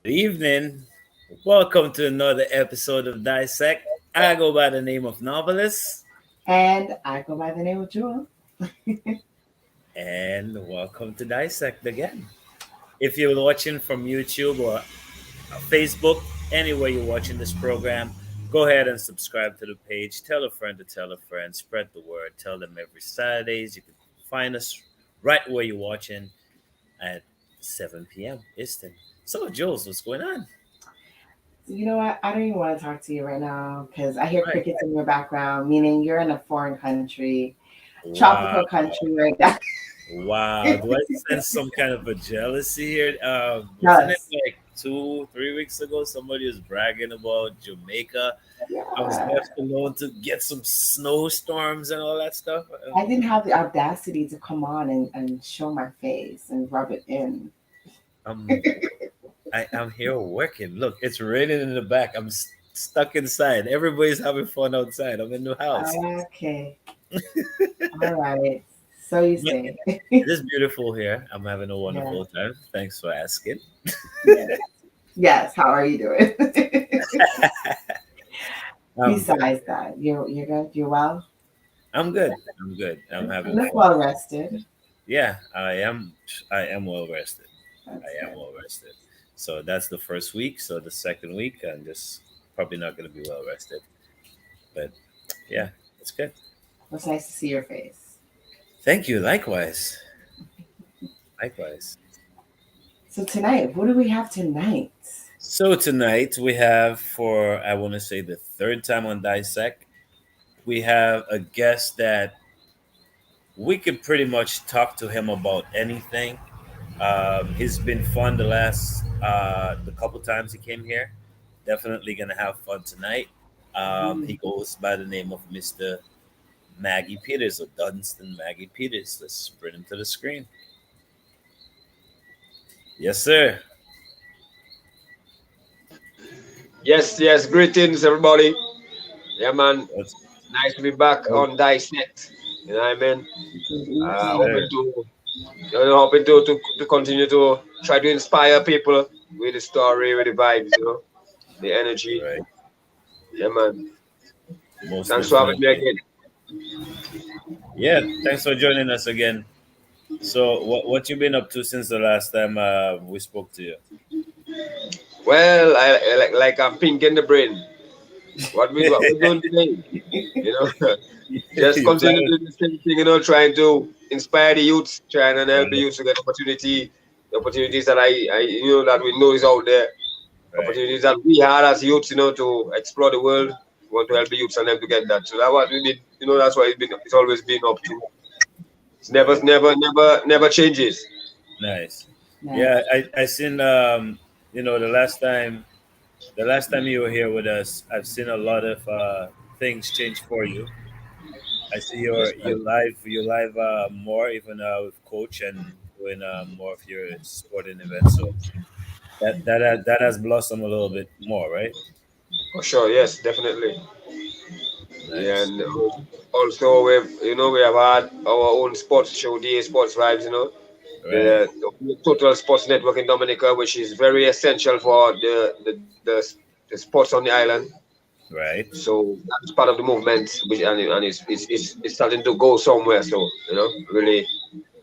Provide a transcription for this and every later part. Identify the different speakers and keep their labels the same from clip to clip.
Speaker 1: Good evening. Welcome to another episode of Dissect. I go by the name of Novelist,
Speaker 2: And I go by the name of Jewel.
Speaker 1: and welcome to Dissect again. If you're watching from YouTube or Facebook, anywhere you're watching this program, go ahead and subscribe to the page. Tell a friend to tell a friend. Spread the word. Tell them every Saturdays. You can find us right where you're watching at 7 p.m. Eastern. So, Jules, what's going on?
Speaker 2: You know what? I don't even want to talk to you right now because I hear
Speaker 1: Right.
Speaker 2: crickets in your background, meaning you're in a foreign country, tropical
Speaker 1: Wow.
Speaker 2: country right now.
Speaker 1: Wow. Do I sense some kind of a jealousy here? Wasn't it
Speaker 2: Yes.
Speaker 1: like 2, 3 weeks ago somebody was bragging about Jamaica? I was
Speaker 2: Yeah.
Speaker 1: left alone to get some snowstorms and all that stuff.
Speaker 2: I didn't have the audacity to come on and show my face and rub it in.
Speaker 1: I'm I'm here working. Look, it's raining in the back. I'm stuck inside. Everybody's having fun outside. I'm in the house.
Speaker 2: Okay. All right. So you
Speaker 1: But
Speaker 2: say.
Speaker 1: it is beautiful here. I'm having a
Speaker 2: Yeah.
Speaker 1: wonderful time. Thanks for asking.
Speaker 2: Yes. Yes. How are you doing?
Speaker 1: I'm good.
Speaker 2: Besides that, you're good. You're well.
Speaker 1: I'm good. I'm good. I'm
Speaker 2: You
Speaker 1: having
Speaker 2: look
Speaker 1: fun.
Speaker 2: well rested.
Speaker 1: Yeah, I am. I am well rested.
Speaker 2: That's
Speaker 1: I am
Speaker 2: good.
Speaker 1: well rested. So that's the first week. So the second week, I'm just probably not going to be well rested. But yeah, it's good.
Speaker 2: It's nice to see your face.
Speaker 1: Thank you. Likewise. Likewise.
Speaker 2: So tonight, what do we have tonight?
Speaker 1: So tonight we have, for I want to say the third time on Dissect, we have a guest that we could pretty much talk to him about anything. He's been fun the couple times he came here. Definitely gonna have fun tonight. He
Speaker 2: Mm.
Speaker 1: goes by the name of Mr. Maggie Peters or Dunstan Maggie Peters. Let's bring him to the screen. Yes, sir.
Speaker 3: Yes, yes. Greetings, everybody. Yeah, man.
Speaker 1: That's,
Speaker 3: Nice to be back
Speaker 1: oh,
Speaker 3: on Dissect. You know what I mean?
Speaker 2: Good
Speaker 1: yes,
Speaker 2: evening.
Speaker 1: sir.
Speaker 3: Hoping to continue to try to inspire people with the story, with the vibes, the energy.
Speaker 1: Right.
Speaker 3: Yeah, man.
Speaker 1: Most
Speaker 3: Thanks for having me
Speaker 1: definitely.
Speaker 3: again.
Speaker 1: Yeah. Thanks for joining us again. So, what you been up to since the last time we spoke to you?
Speaker 3: Well, I like I'm pink in the brain. What we doing today? You know, just
Speaker 1: You
Speaker 3: continue
Speaker 1: planning?
Speaker 3: to do the same thing. Trying to inspire the youths, trying and help the
Speaker 1: Right.
Speaker 3: youths to get the opportunities that I that we know is out there.
Speaker 1: Right.
Speaker 3: Opportunities that we had as youths, to explore the world. We want to help the youths and them to get that. So that's what we did. That's what it's always been up to. It's never,
Speaker 1: Right.
Speaker 3: never, never, never changes.
Speaker 1: Nice.
Speaker 2: Nice.
Speaker 1: Yeah, I seen the last time you were here with us, I've seen a lot of things change for you. I see
Speaker 3: Yes, man.
Speaker 1: you live more even with coach and doing more of your sporting events. So that has blossomed a little bit more, right?
Speaker 3: For sure. Yes, definitely. Yeah,
Speaker 1: Nice.
Speaker 3: and also we have had our own sports show, DA Sports Vibes.
Speaker 1: Right.
Speaker 3: The Total Sports Network in Dominica, which is very essential for the sports on the island.
Speaker 1: Right.
Speaker 3: So that's part of the movement, and it's starting to go somewhere. So really,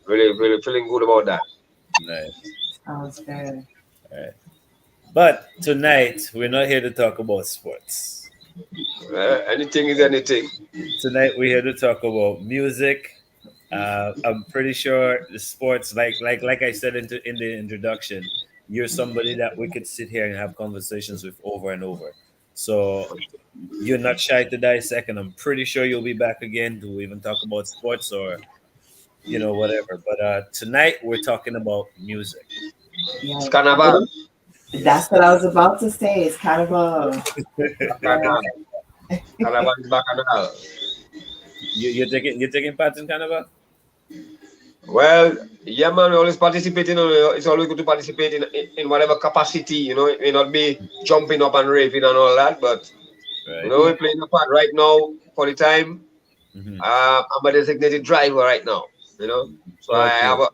Speaker 3: really, really feeling good about that.
Speaker 1: Nice.
Speaker 2: Sounds good.
Speaker 1: Right. But tonight we're not here to talk about sports.
Speaker 3: Anything is anything.
Speaker 1: Tonight we're here to talk about music. I'm pretty sure the sports, like I said in the introduction, you're somebody that we could sit here and have conversations with over and over. So you're not shy to dissect, and I'm pretty sure you'll be back again to even talk about sports or whatever. But tonight we're talking about music.
Speaker 3: It's
Speaker 2: Yeah.
Speaker 3: carnival.
Speaker 1: Yes,
Speaker 2: That's what I was about to say. It's kind of a yeah.
Speaker 3: Bacchanal. Carnival is bacchanal.
Speaker 1: you're taking part in Carnival.
Speaker 3: Well, yeah, man, we always participate. It's always good to participate in whatever capacity. It may not be jumping up and raving and all that, but
Speaker 1: Right.
Speaker 2: Yeah.
Speaker 3: we're playing a part right now for the time.
Speaker 1: Hmm.
Speaker 3: I'm a designated driver right now. So I
Speaker 1: Okay.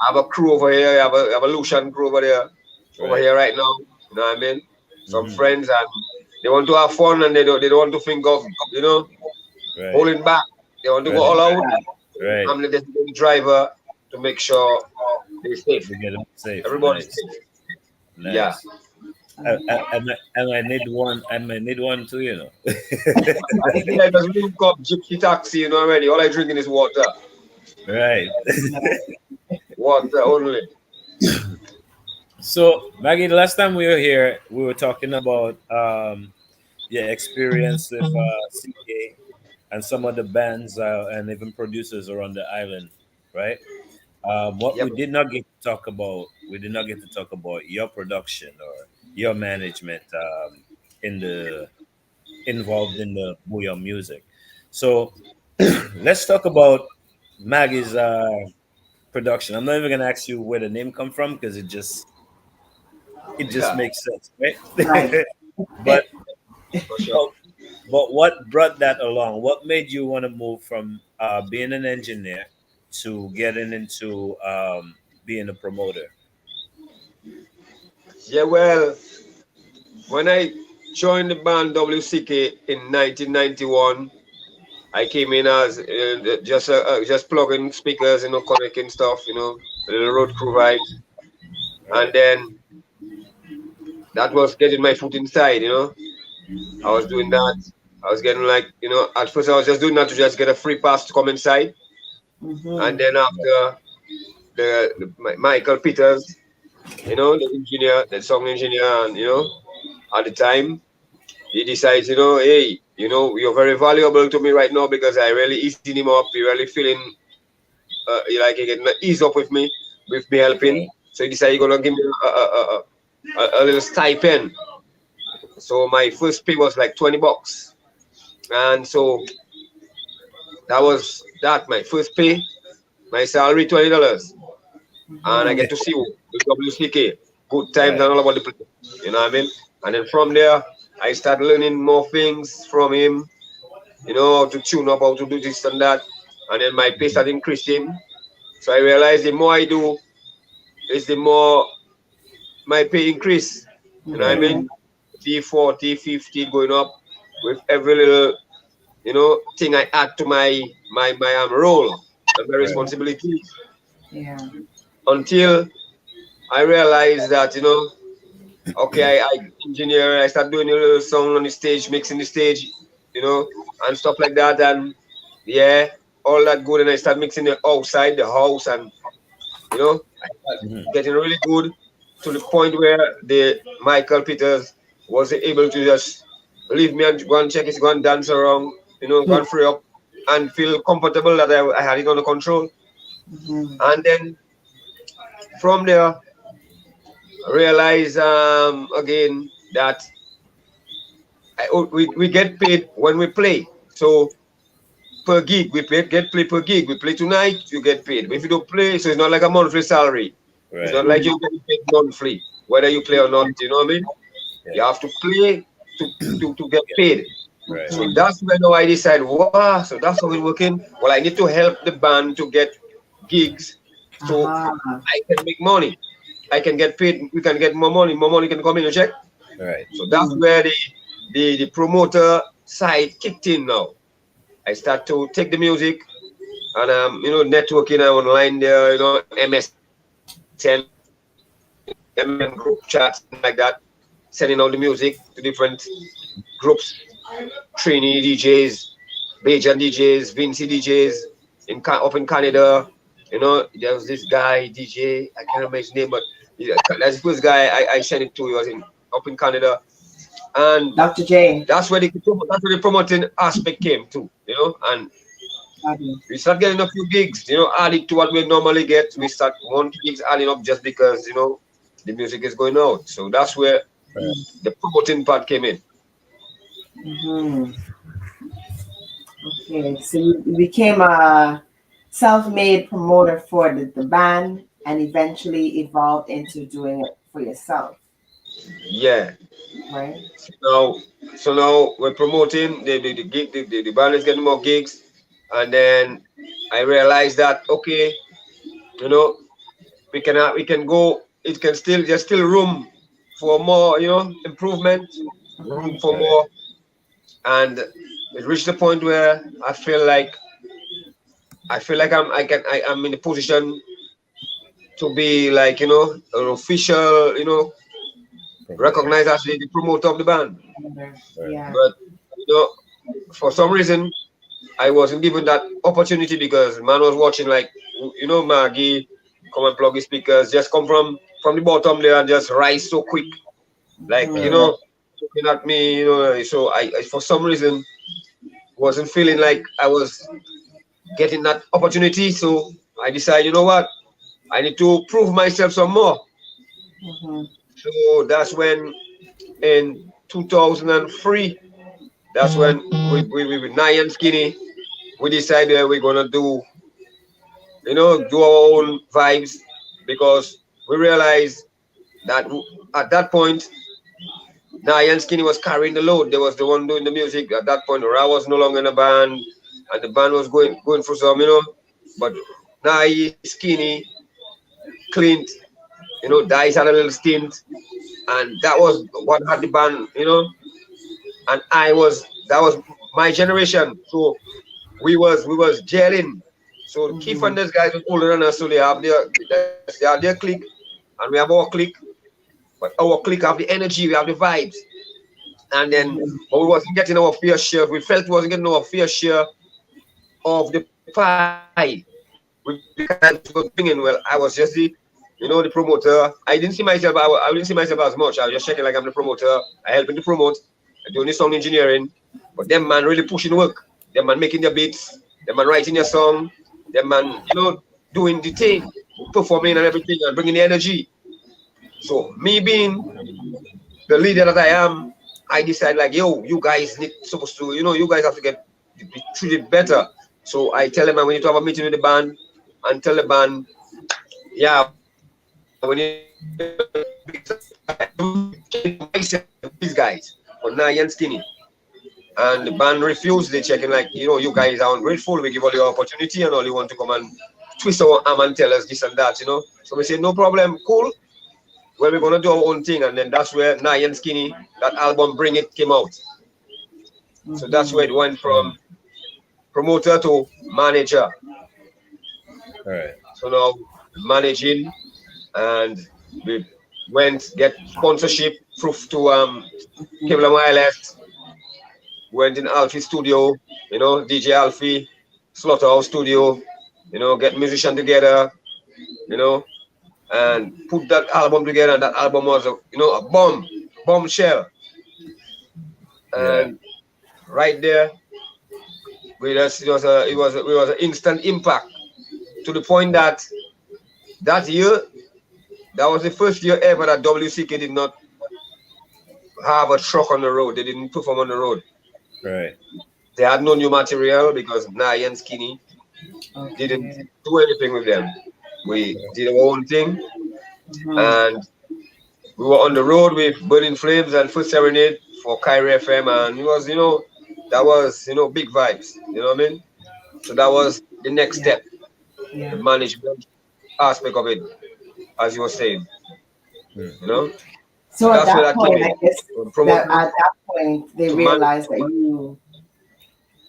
Speaker 3: have a crew over here. I have a Lucian crew over there
Speaker 1: Right.
Speaker 3: right now. You know what I mean? Some
Speaker 1: Mhm.
Speaker 3: friends, and they want to have fun, and they don't want to think of,
Speaker 1: Right.
Speaker 3: holding back. They want to go
Speaker 1: Right.
Speaker 3: all out.
Speaker 1: Right.
Speaker 3: I'm the designated driver to make sure they're safe.
Speaker 1: We get them safe.
Speaker 3: Everybody's
Speaker 1: Nice.
Speaker 3: safe. Yeah.
Speaker 1: Nice. I might need one. I might need one too.
Speaker 3: I just link up gypsy taxi, already. All I drinking is water.
Speaker 1: Right.
Speaker 3: Water only.
Speaker 1: So Maggie, the last time we were here, we were talking about your experience with CK and some of the bands and even producers around the island, right? What
Speaker 3: Yep.
Speaker 1: we did not get to talk about, we did not get to talk about your production or your management in the involved in the Booyah music. So let's talk about Maggie's production. I'm not even gonna ask you where the name come from because it just
Speaker 3: Yeah.
Speaker 1: makes sense, right?
Speaker 2: Right.
Speaker 1: but
Speaker 3: For sure.
Speaker 1: but what brought that along? What made you want to move from being an engineer to getting into being a promoter?
Speaker 3: Yeah, well, when I joined the band WCK in 1991, I came in as just plugging speakers, connecting stuff, a little road crew vibes, and
Speaker 1: Right.
Speaker 3: then that was getting my foot inside. I was doing that. I was getting like, at first I was just doing that to just get a free pass to come inside, and then after Michael Peters, the engineer, the song engineer, and at the time he decides, hey, you're very valuable to me right now because I really easing him up. He really feeling like he can ease up with me helping.
Speaker 2: Okay.
Speaker 3: So he decided he's gonna give me a little stipend. So my first pay was like $20, and so that was that my first pay. My salary $20, and I
Speaker 2: Mhm.
Speaker 3: get to see you with WCK. Good times
Speaker 1: Right.
Speaker 3: and all about the place. You know what I mean? And then from there, I started learning more things from him. How to tune up, how to do this and that. And then my pace
Speaker 1: Mhm.
Speaker 3: started increasing. So I realized the more I do, is the more my pay increase. You know what I
Speaker 1: Right.
Speaker 3: mean?
Speaker 2: Mhm.
Speaker 3: T4, T50 going up with every little, thing I add to my role and my
Speaker 1: Right.
Speaker 3: responsibilities
Speaker 2: Yeah.
Speaker 3: until I realized that, okay, I engineer, I start doing a little song on the stage, mixing the stage, and stuff like that. And yeah, all that good. And I start mixing it outside the house, and I start
Speaker 1: Mhm.
Speaker 3: getting really good to the point where the Michael Peters was able to just leave me and go and check his, go and dance around, go and free up and feel comfortable that I had it under control.
Speaker 2: Mhm.
Speaker 3: And then from there, realize again that we get paid when we play. So per gig, get paid per gig. We play tonight, you get paid. But if you don't play, so it's not like a monthly salary. It's
Speaker 1: Right.
Speaker 3: not like you're getting paid monthly, whether you play or not. You know what I mean? You
Speaker 1: Yeah.
Speaker 3: have to play to get
Speaker 1: Yeah.
Speaker 3: paid.
Speaker 1: Right.
Speaker 3: So that's when I decide, wow, so that's how it's working. Well, I need to help the band to get gigs so
Speaker 2: Aha.
Speaker 3: I can make money. I can get paid. We can get more money can come in your check.
Speaker 1: Right.
Speaker 3: So that's where the promoter side kicked in now. I start to take the music and networking online there, MSN, MN group chats and like that, sending out the music to different groups, Trini DJs, Bajan DJs, Vinci DJs up in Canada. There was this guy DJ, I can't remember his name, but that's the first guy I sent it to. He was up in Canada, and
Speaker 2: Dr. J.
Speaker 3: that's where the promoting aspect came to, and
Speaker 2: Fabulous.
Speaker 3: we start getting a few gigs, adding to what we normally get. We start one gigs adding up just because, the music is going out. So that's where
Speaker 1: Right.
Speaker 3: the promoting part came in.
Speaker 2: Mhm. Okay. So you became a self-made promoter for the band and eventually evolved into doing it for yourself,
Speaker 3: Yeah.
Speaker 2: right?
Speaker 3: Now, so now we're promoting the gig, the band is getting more gigs. And then I realized that, okay, you know, we can go, it can still, there's still room for more, improvement, room for
Speaker 1: Right.
Speaker 3: more, and it reached the point where I feel like I'm in a position to be like, an official,
Speaker 1: Promoter.
Speaker 3: recognized as the promoter of the band.
Speaker 1: Right.
Speaker 2: Yeah.
Speaker 3: But for some reason, I wasn't given that opportunity because man was watching like, Maggie come and plug his speakers, just come from the bottom there and just rise so quick, like
Speaker 1: Right.
Speaker 3: looking at me, So I for some reason wasn't feeling like I was getting that opportunity. So I decided, you know what, I need to prove myself some more.
Speaker 2: Mm-hmm.
Speaker 3: So that's when in 2003, that's when we with Nye and Skinny, we decided we're gonna do our own vibes because we realized that at that point, Nye and Skinny was carrying the load. They was the one doing the music at that point. Ra was no longer in the band, and the band was going through some, But Nye, Skinny, Clint, Dice had a little stint, and that was what had the band, and that was my generation. So we was gelling. So Keith
Speaker 2: Mm-hmm.
Speaker 3: and those guys were older than us, so they have their clique, and we have our clique. But our clique have the energy, we have the vibes, and then
Speaker 2: Mm-hmm.
Speaker 3: but we wasn't getting our fair share. We felt we wasn't getting our fair share of the pie with the kind of vibes we were bringing. Well, I was just the promoter. I didn't see myself as much. I was just checking like I'm the promoter. I helping to promote, doing the sound engineering. But them man really pushing work. Them man making their beats. Them man writing their song. Them man, doing the thing, performing and everything and bringing the energy. So me being the leader that I am, I decide like, yo, you guys need supposed to, you guys have to be treated better. So I tell them we need to have a meeting with the band and tell the band, yeah, we need myself, these guys, for Nye and Skinny. And the band refused. They checking like, you guys are ungrateful. We give all you opportunity and all you want to come and twist our arm and tell us this and that. So we say, no problem, cool. Well, we're gonna do our own thing, and then that's where Nye and Skinny, that album Bring It came out. So that's where it went from promoter to manager.
Speaker 1: Right.
Speaker 3: So now managing, and we went get sponsorship proof to Kevlar Wireless. Went in Alfie studio, DJ Alfie, Slaughterhouse studio, get musician together, you know, and put that album together. And that album was a bombshell.
Speaker 1: Yeah.
Speaker 3: And right there, it was an instant impact to the point that year, that was the first year ever that WCK did not have a truck on the road. They didn't perform on the road.
Speaker 1: Right.
Speaker 3: They had no new material because Nye and Skinny didn't
Speaker 2: Okay.
Speaker 3: do anything with them. We did our own thing,
Speaker 2: Mm-hmm.
Speaker 3: and we were on the road with Burning Flames and First Serenade for Kyrie FM, and it was, that was, big vibes. You know what I mean? So that was the next
Speaker 2: Yeah.
Speaker 3: step, the
Speaker 2: Yeah.
Speaker 3: management aspect of it, as you were saying.
Speaker 1: Hmm.
Speaker 3: So
Speaker 2: So at
Speaker 3: that's where
Speaker 2: that
Speaker 3: that came
Speaker 2: point,
Speaker 3: in.
Speaker 2: I guess
Speaker 3: Promoter
Speaker 2: that at that point they
Speaker 3: to manage.
Speaker 2: realized that you.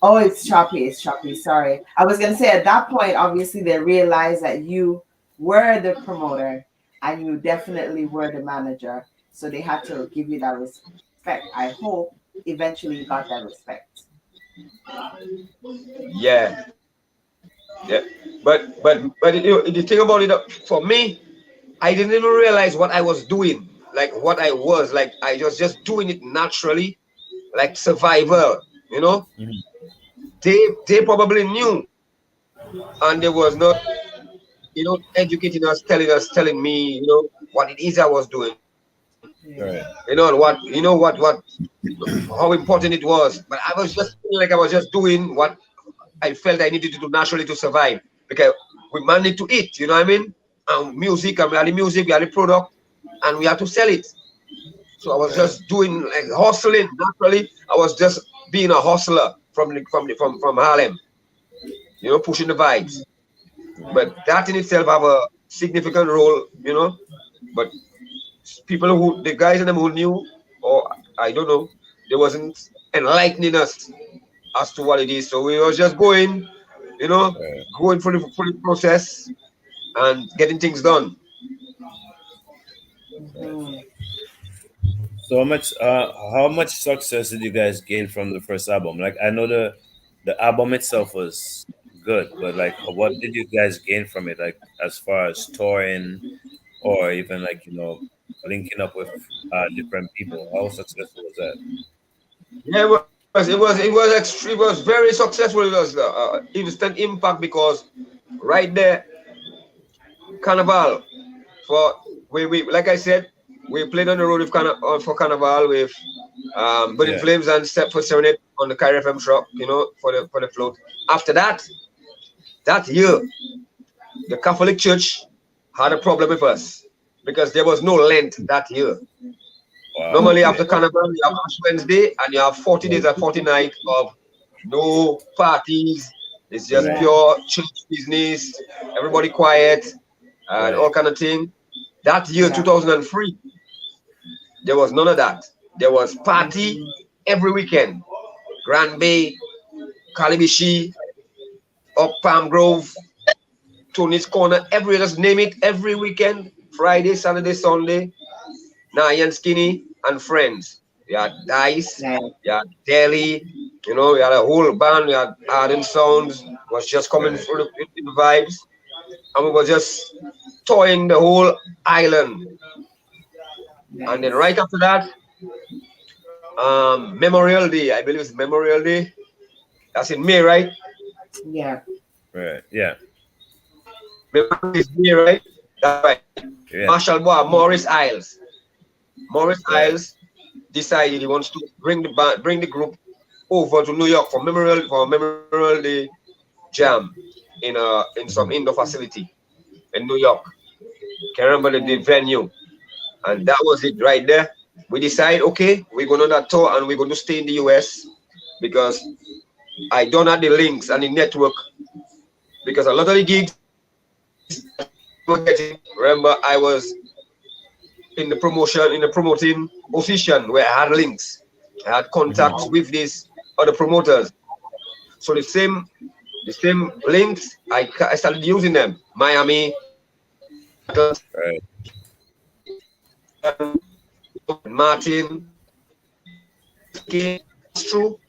Speaker 2: Oh, it's choppy. It's choppy. Sorry. I was gonna say at that point, obviously they realized that you were the promoter and you definitely were the manager. So they had to give you that respect. I hope eventually you got that respect.
Speaker 3: Yeah, yeah. But the thing about it, for me, I didn't even realize what I was doing, like what I was, like I was just doing it naturally, like survival. You know,
Speaker 1: Mhm.
Speaker 3: they probably knew, and they was not, educating telling me, what it is I was doing,
Speaker 2: Yeah.
Speaker 1: Right.
Speaker 3: and how important it was. But I was just feeling like I was just doing what I felt I needed to do naturally to survive because we man need to eat. You know what I mean? And music, and we had the music, we had the product, and we had to sell it. So I was
Speaker 1: Right.
Speaker 3: just doing like hustling naturally. I was just being a hustler from Harlem, pushing the vibes. But that in itself have a significant role, But people who the guys in them who knew, or I don't know, they wasn't enlightening us as to what it is. So we was just going, you know,
Speaker 1: Right.
Speaker 3: going for the process and getting things done.
Speaker 2: Mhm.
Speaker 1: So how much success did you guys gain from the first album? Like I know the album itself was good, but like what did you guys gain from it? Like as far as touring or even like linking up with different people. How successful was that?
Speaker 3: Yeah, it was very successful. It was instant impact because right there, Carnival for we like I said, we played on the road with for Carnival with Burning
Speaker 1: Yeah,
Speaker 3: Flames and Step for Serenade on the Kyrie FM truck, you know, for the float. After that year, the Catholic Church had a problem with us because there was no Lent that year.
Speaker 1: wow,
Speaker 3: Normally
Speaker 1: okay,
Speaker 3: after Carnival, you have Ash Wednesday and you have 40 days and 40 nights of no parties. It's just
Speaker 1: right,
Speaker 2: Yeah.
Speaker 3: pure church business. Everybody quiet and
Speaker 1: right,
Speaker 3: all kind of thing. That year,
Speaker 2: Yeah.
Speaker 3: 2003, there was none of that. There was party
Speaker 2: Mhm.
Speaker 3: every weekend. Grand Bay, Calibishi, up Palm Grove, Tony's Corner, every just name it every weekend. Friday, Saturday, Sunday. Nye and Skinny and friends. We had Dice,
Speaker 2: Nice.
Speaker 3: we had Delhi, you know, we had a whole band, we had Arden Sounds, was just coming
Speaker 1: right.
Speaker 3: through the vibes. And we were just touring the whole island. And then
Speaker 2: Nice.
Speaker 3: right after that, Memorial Day, I believe it's Memorial Day. That's in May, right?
Speaker 2: Yeah.
Speaker 1: Right. Yeah.
Speaker 3: Memorial Day is May, right? That's right.
Speaker 1: Yeah.
Speaker 3: Marshall Bois, Morris Isles. Morris
Speaker 1: Right.
Speaker 3: Isles decided he wants to bring the group over to New York for Memorial Day jam in some
Speaker 1: Mhm.
Speaker 3: indoor facility in New York. Can't remember the
Speaker 2: Nice.
Speaker 3: venue. And that was it right there. We decide, okay, we're going on that tour and we're going to stay in the US because I don't have the links and the network because a lot of the gigs we were getting, remember I was in the promoting position where I had links. I had contacts
Speaker 1: Mhm.
Speaker 3: with these other promoters. So the same links, I started using them. Miami,
Speaker 1: Right.
Speaker 3: Martin, through,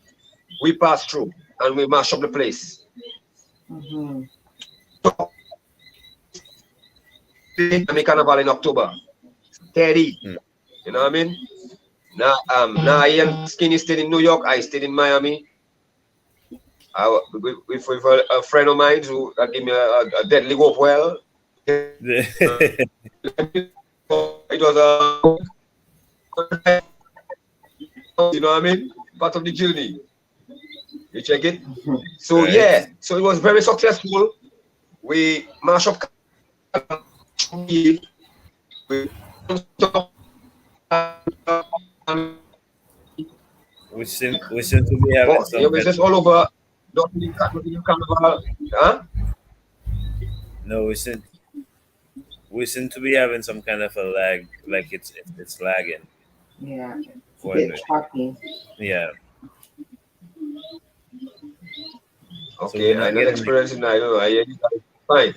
Speaker 3: we passed through and we mash up the place.
Speaker 2: Mhm.
Speaker 3: Miami Carnival in October. Steady.
Speaker 1: Mm.
Speaker 3: You know what I mean? Now I and Skinny stayed in New York, I stayed in Miami. With a friend of mine who gave me a deadly rope well. It was you know what I mean? Part of the journey. You check it. So
Speaker 1: Right.
Speaker 3: yeah, so it was very successful. We mash up we
Speaker 1: We seem to be having
Speaker 3: it
Speaker 1: some
Speaker 3: was
Speaker 1: kind
Speaker 3: just
Speaker 1: of
Speaker 3: all over Nottingham Carnival. Huh?
Speaker 1: no. We seem to be having some kind of a lag. Like it's lagging.
Speaker 2: Yeah. A
Speaker 1: Going
Speaker 2: bit
Speaker 1: with
Speaker 2: choppy.
Speaker 1: yeah. So
Speaker 3: Okay,
Speaker 1: we're
Speaker 3: I'm
Speaker 1: not
Speaker 3: not
Speaker 1: getting like
Speaker 3: experiencing. I don't know. Fine.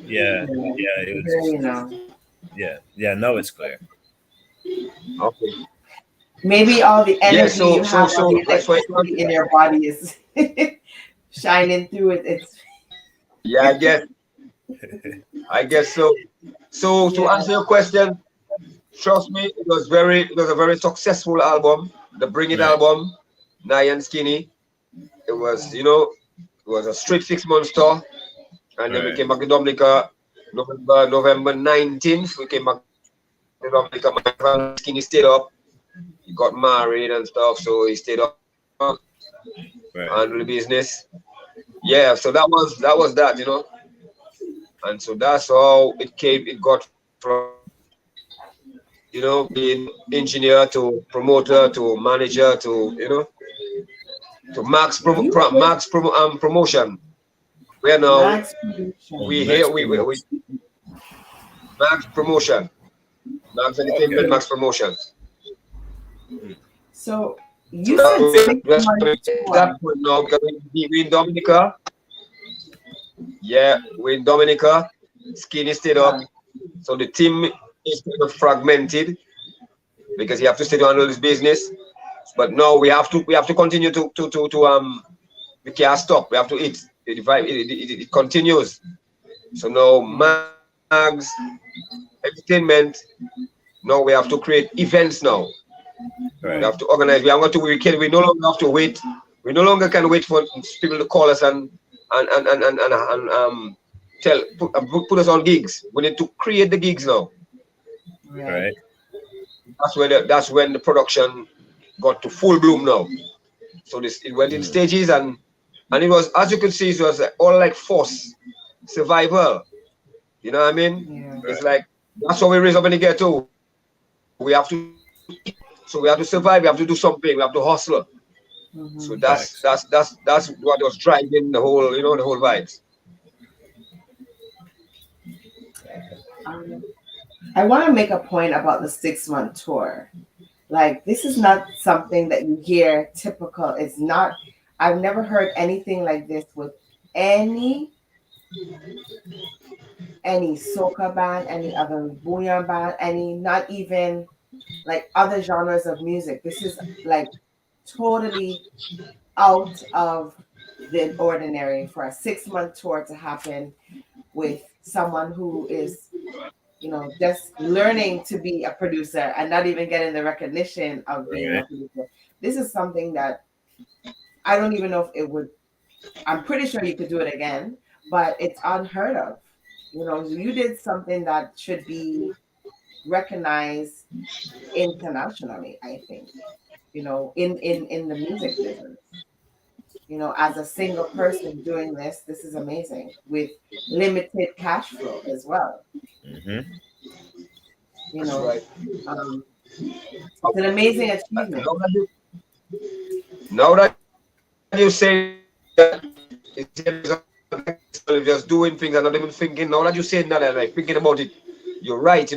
Speaker 1: yeah,
Speaker 2: Yeah.
Speaker 1: yeah. It was
Speaker 2: Here
Speaker 1: just
Speaker 2: you know.
Speaker 1: yeah, yeah. Now it's clear.
Speaker 3: Okay.
Speaker 2: Maybe all the
Speaker 3: Yeah.
Speaker 2: energy you have, all
Speaker 3: So
Speaker 2: the
Speaker 3: that's why.
Speaker 2: electricity in your body is shining through it. It's
Speaker 3: Yeah, I guess so. So to
Speaker 2: yeah.
Speaker 3: answer your question, trust me, it was a very successful album. The Bring It
Speaker 1: Right,
Speaker 3: album, Nye and Skinny. It was, you know, it was a straight 6 months tour. And then we
Speaker 1: right,
Speaker 3: came back to Dominica November 19th. We came back to Dominica. My friend Skinny stayed up. He got married and stuff, so he stayed up
Speaker 1: right.
Speaker 3: handle the business. Yeah, so that was that, you know. And so that's how it got from, you know, being engineer to promoter to manager to, you know, to
Speaker 1: Yeah.
Speaker 3: promotion. Where now
Speaker 2: Max production.
Speaker 3: we here
Speaker 1: Max
Speaker 3: we
Speaker 1: promotion.
Speaker 3: max promotion. Max Entertainment,
Speaker 1: Okay.
Speaker 3: Max Promotions.
Speaker 2: So
Speaker 3: So
Speaker 2: you said 6 month
Speaker 3: that
Speaker 2: tour.
Speaker 3: point now because we in Dominica. Yeah, we in Dominica. Skinny stayed up.
Speaker 2: Huh.
Speaker 3: So the team is kind of fragmented because you have to stay to handle this business. But no, we have to continue to we can't stop. We have to eat. It continues. So now
Speaker 2: Yeah.
Speaker 3: Mags Entertainment. Now we have to create events now. We have
Speaker 1: Right.
Speaker 3: to organize. We are going to we no longer have to wait. We no longer can wait for people to call us and tell put us on gigs. We need to create the gigs now.
Speaker 2: Right.
Speaker 1: Right.
Speaker 3: That's when the production got to full bloom now. So this it went in
Speaker 1: Mm.
Speaker 3: stages and it was, as you can see, it was all like force survival. You know what I mean?
Speaker 2: Yeah.
Speaker 3: It's
Speaker 1: Right.
Speaker 3: like that's how we raise up in the ghetto. We have to eat, so we have to survive. We have to do something. We have to hustle. So
Speaker 2: Mm-hmm.
Speaker 1: Facts.
Speaker 3: that's what was driving the whole, the whole vibes.
Speaker 2: Um, I want to make a point about the 6 month tour. Like, this is not something that you hear typical. It's not, I've never heard anything like this with any any soca band, any other booyah band, any, not even like other genres of music. This is like totally out of the ordinary for a 6 month tour to happen with someone who is, just learning to be a producer and not even getting the recognition of being a
Speaker 1: Right.
Speaker 2: producer. This is something that I don't even know if it would, I'm pretty sure you could do it again, but it's unheard of. You did something that should be recognized internationally, I think, in the music business. As a single person doing this is amazing with limited cash flow as well.
Speaker 1: Mm-hmm.
Speaker 2: You
Speaker 3: That's
Speaker 2: know,
Speaker 3: right.
Speaker 2: um, it's an amazing achievement.
Speaker 3: Now that you say that, just doing things and not even thinking. Now that you're saying that and like thinking about it, you're right.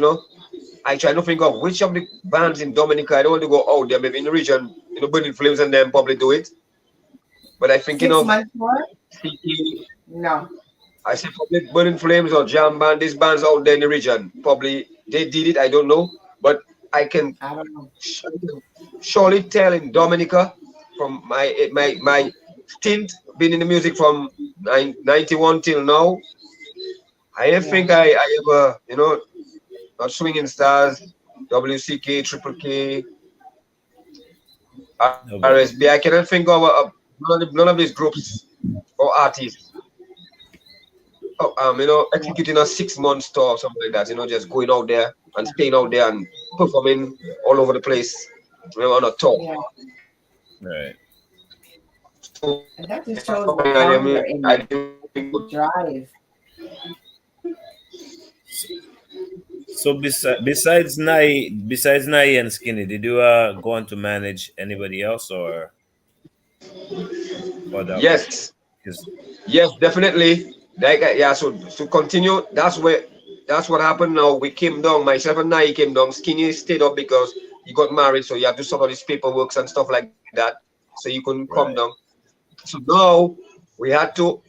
Speaker 3: I try to think of which of the bands in Dominica. I don't want to go out there, maybe in the region, Burning Flames and them probably do it. But I'm thinking
Speaker 2: Six
Speaker 3: of
Speaker 2: months more?
Speaker 3: CK,
Speaker 2: No,
Speaker 3: I said probably Burning Flames or Jam Band, these bands out there in the region. Probably they did it, I don't know. But I can
Speaker 2: I don't know.
Speaker 3: surely tell in Dominica from my stint being in the music from 91 till now. I don't
Speaker 2: Yeah,
Speaker 3: think I ever, not Swinging Stars, WCK, Triple K,
Speaker 1: Nobody.
Speaker 3: RSB. I cannot think of none of these groups or artists,
Speaker 2: yeah,
Speaker 3: executing a 6 month tour or something like that. Just going out there and staying out there and performing all over the place. On a tour.
Speaker 2: yeah.
Speaker 1: Right.
Speaker 3: So
Speaker 2: And that just
Speaker 3: that's
Speaker 2: shows the
Speaker 3: something
Speaker 2: hunger
Speaker 3: I
Speaker 2: in you,
Speaker 3: didn't think
Speaker 2: the drive.
Speaker 1: So, so besides Nai and Skinny, did you go on to manage anybody else or that was
Speaker 3: Yes,
Speaker 1: just
Speaker 3: yes, definitely. Like yeah, so to continue, that's what happened now. We came down, myself and I came down. Skinny stayed up because he got married, so you have to sort out his paperwork and stuff like that. So you couldn't come down.
Speaker 1: right?
Speaker 3: So now we had to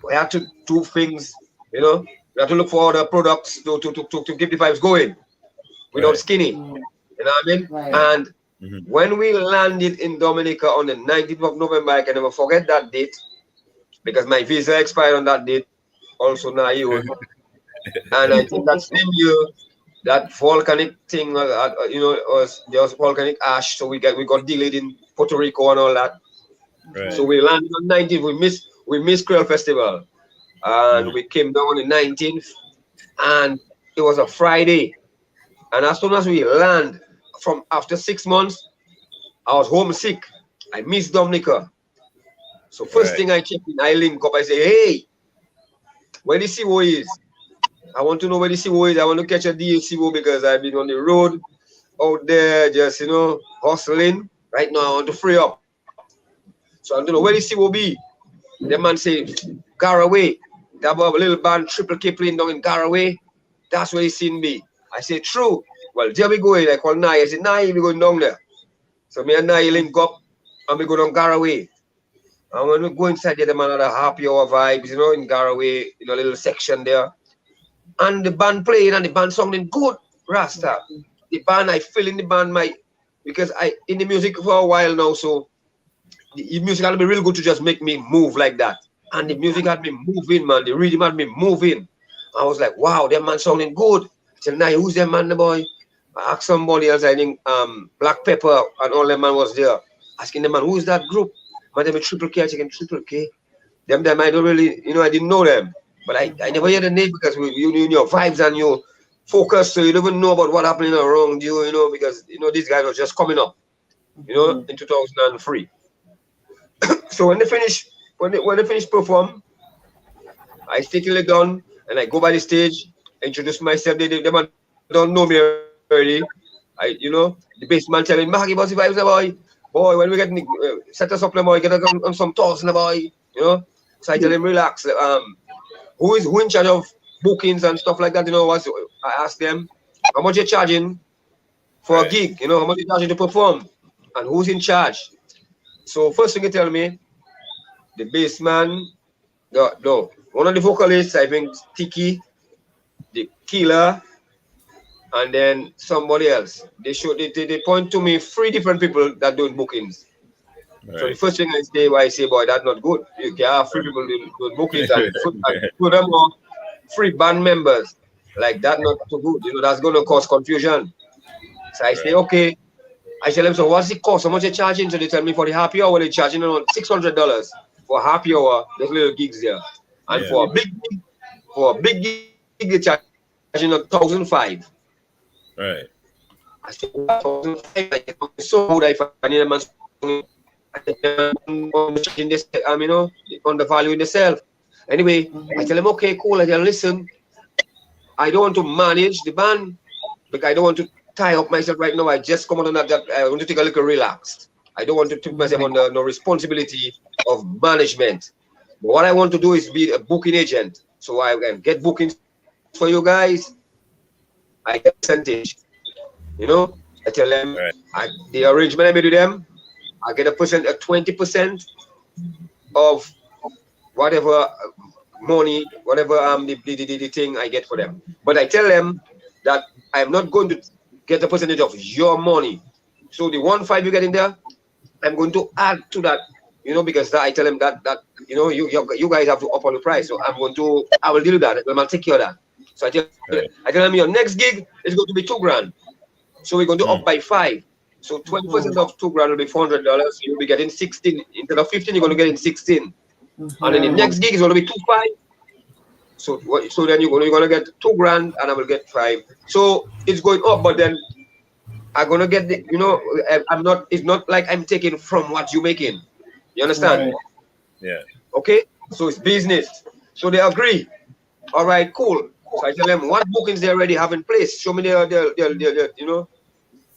Speaker 3: we had to do things, you know, we had to look for other products to keep the vibes going without
Speaker 1: Right.
Speaker 3: Skinny.
Speaker 2: Mm,
Speaker 3: You know what I mean?
Speaker 2: right.
Speaker 3: And
Speaker 1: Mm-hmm.
Speaker 3: when we landed in Dominica on the 19th of November, I can never forget that date because my visa expired on that date, also now you. And I think that same year, that volcanic thing, there was volcanic ash, so we got delayed in Puerto Rico and all that. So
Speaker 1: Right.
Speaker 2: Mhm.
Speaker 3: we landed on 19th. We missed Creole Festival, and
Speaker 1: Mm-hmm.
Speaker 3: we came down on the 19th, and it was a Friday. And as soon as we land, from after 6 months, I was homesick. I missed Dominica. So first
Speaker 1: Right.
Speaker 3: thing I check in, I link up. I say, hey, where the CO is? I want to know where the CO is. I want to catch a DHCO because I've been on the road out there, just hustling. Right now, I want to free up. So I want to know where the CO be. The man say, Garaway. They have a little band, Triple K playing down in Garaway. That's where he seen me. I say, true. well, there we go. I call Nai. I said, Nai, we going down there. So me and Nai link up and we go down Garaway. And when we go inside there, the man had a happy hour vibes, you know, in Garaway, in a little section there. And the band playing and the band sounding good, Rasta. The band, I feel in the band, because I in the music for a while now, so the music had to be real good to just make me move like that. And the music had me moving, man. The rhythm had me moving. I was like, wow, that man sounding good. I said, nah, who's that man, the boy? I asked somebody else, I think Black Pepper and all that man was there. Asking the man, who's that group? Man, they Triple K, I said, Triple K. Them I don't really, you know, I didn't know them. But I never hear the name because you knew your vibes and your focus, so you don't even know about what happening around you, you know, because, you know, these guys were just coming up, you know, in 2003. So when they finish perform, I stick it down and I go by the stage, introduce myself. They don't know me already. You know, the bass man telling Maggie, bossy vibes, boy, when we get set us up, boy, get on some toss, boy, you know. So I tell him, relax. Who in charge of bookings and stuff like that? You know, I ask them, how much you're charging for a gig? You know, how much you're charging to perform, and who's in charge? So first thing you tell me, the bass man, no, one of the vocalists, I think Tiki, the killer, and then somebody else. They point to me 3 different people that doing bookings. Right. So the first thing I say, boy, that's not good. You can have 3 people doing bookings and 2 of them are 3 band members. Like that, not too good. You know, that's going to cause confusion. So I say, okay. I tell them, so what's the cost? How much they're charging? So they tell me for the happy hour, they're charging around $600 for happy hour. There's little gigs there. And for a big gig, they're charging $1,500.
Speaker 1: Right.
Speaker 3: I said, $1,500. So good I find them charging this, you know, on the value in themselves. Anyway, I tell them, okay, cool. I tell them, listen, I don't want to manage the band because I don't want to tie up myself right now. I just come on that. I want to take a little relaxed. I don't want to put myself under no responsibility of management. But what I want to do is be a booking agent. So I can get bookings for you guys. I get percentage. You know, I tell them the arrangement I made with them, I get a 20% of whatever money, whatever the thing I get for them. But I tell them that I'm not going to get a percentage of your money. So the 1.5 you get in there, I'm going to add to that, you know, because I tell them that you know, you guys have to up on the price. So I will deal with that. I'll take care of that. So I tell them your next gig is going to be $2,000. So we're going to up by 5. So 20% of $2,000 will be $400. So you'll be getting 16 instead of 15. You're going to get in 16. And then the next gig is going to be 2.5. So then you're going to get $2,000 and I will get 5. So it's going up, but then I'm going to get the, you know, it's not like I'm taking from what you're making. You understand?
Speaker 1: Right. Yeah.
Speaker 3: Okay. So it's business. So they agree. All right, cool. So I tell them what bookings they already have in place. Show me their you know,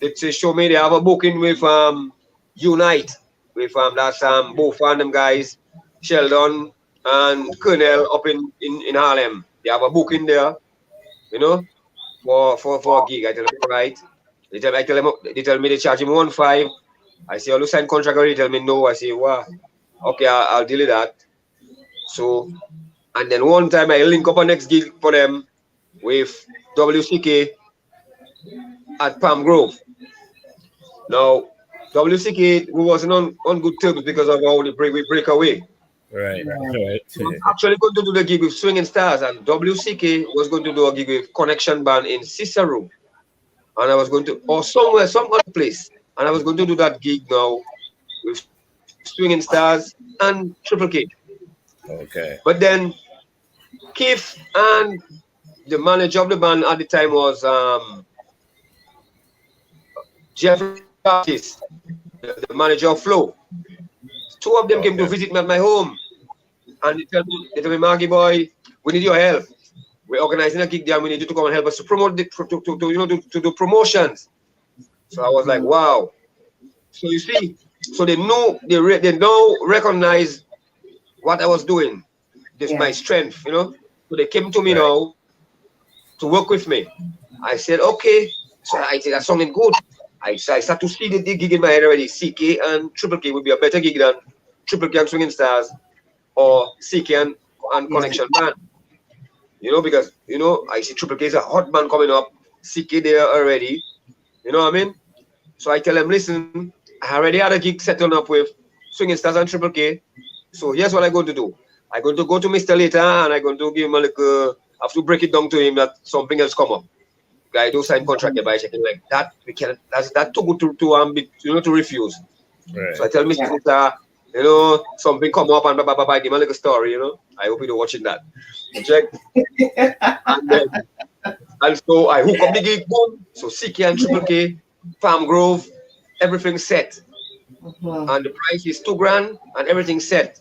Speaker 3: they say show me they have a booking with Unite, with that's both of them guys, Sheldon and Colonel up in Harlem. They have a booking there, you know, for a gig. I tell them, right. They tell me they charge him 1.5. I say, you sign contract already? They tell me no. I say, wow, okay, I'll deal with that. So, and then one time I link up a next gig for them with WCK at Palm Grove. Now, WCK, we wasn't on good terms because of how we break away.
Speaker 1: Right.
Speaker 3: So I'm actually going to do the gig with Swinging Stars, and WCK was going to do a gig with Connection Band in Cicero. And I was going to, or somewhere, some other place. And I was going to do that gig now with Swinging Stars and Triple K.
Speaker 1: Okay.
Speaker 3: But then Keith and the manager of the band at the time was Jeffrey Baptist, the manager of Flow. 2 of them came to visit me at my home. And they tell me, Maggie boy, we need your help. We're organizing a gig there. We need you to come and help us to promote to do promotions. So I was like, wow. So you see, so they know recognize what I was doing. This is my strength, you know. So they came to me now to work with me. I said, okay. So I say that sounded good. I start to see the gig in my head already. CK and Triple K would be a better gig than Triple K and Swinging Stars or CK and Connection Band. You know, because, you know, I see Triple K is a hot band coming up. CK there already. You know what I mean? So I tell them, listen, I already had a gig settled up with Swinging Stars and Triple K. So here's what I'm going to do. I'm going to go to Mr. later and I'm going to give him a little, I have to break it down to him that something else come up. Guy do sign contract by checking like that. We can that's too good to refuse.
Speaker 1: Right.
Speaker 3: So I tell Mr. Later, you know, something come up and blah, give him a little story, you know. I hope you're watching that. You check. and so I hook up the gig, boom. So CK and Triple K, Farm Grove, everything set. And the price is $2,000 and everything's set.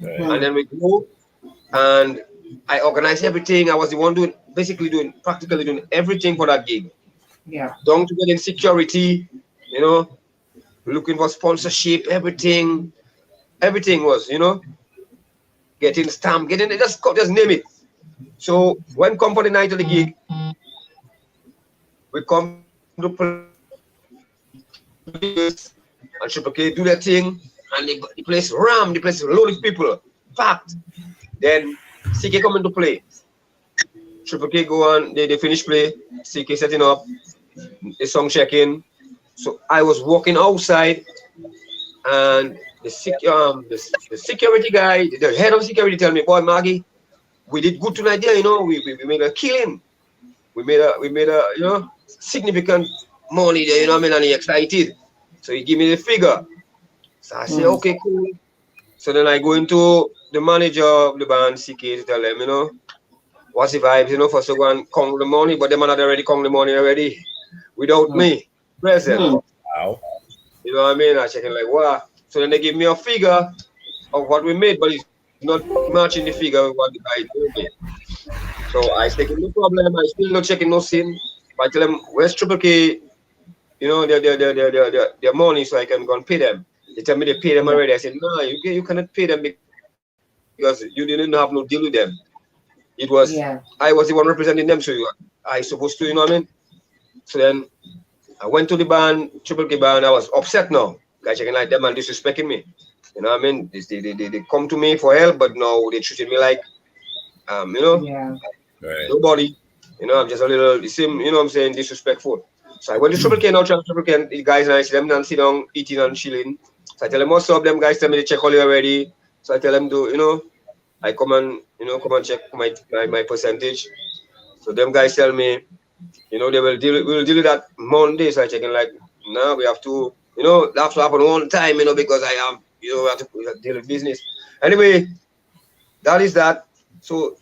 Speaker 1: Right.
Speaker 3: And then we go and I organized everything. I was the one practically doing everything for that gig.
Speaker 2: Yeah.
Speaker 3: Down to getting security, you know, looking for sponsorship, everything was, you know, getting stamp, just name it. So when come for the night of the gig, we come to place and Triple K do their thing, and the place ram, the place loaded with people, packed. Then CK come into play. Triple K go on, they finish play, CK setting up, the song checking. So I was walking outside and the security guy, the head of security tell me, boy Maggie, we did good tonight there, you know, we made a killing. We made a you know, significant money there, you know what I mean, and he excited. So he give me the figure. So I say, okay, cool. So then I go into the manager of the band, CK, to tell them, you know, what's the vibes, you know, for so go and count the money, but them had already count the money already without me present.
Speaker 1: Wow.
Speaker 3: You know what I mean? I checking like, wow. So then they give me a figure of what we made, but it's not matching the figure of what the guy did. So I say, no problem, I still not checking no sin. But I tell them, where's Triple K, you know, their money so I can go and pay them. They tell me they pay them already. I said, no, you cannot pay them because you didn't have no deal with them. It was, I was the one representing them, so I supposed to, you know what I mean? So then I went to the band, Triple K band, I was upset now. Guys checking like them and disrespecting me. You know what I mean? They come to me for help, but no, they treated me like, you know, nobody. You know, I'm just a little, the same, you know what I'm saying, disrespectful. So I went to Triple K now, Triple K, and the guys, and I see them and sit down, eating and chilling. So I tell them, what's up, them guys tell me they check all you already. So I tell them to, you know, I come and check my percentage. So them guys tell me, you know, we'll deal with that Monday. So I checking like, no, we have to, you know, that have to happen one time, you know, because I have, you know, we have to deal with business. Anyway, that is that. So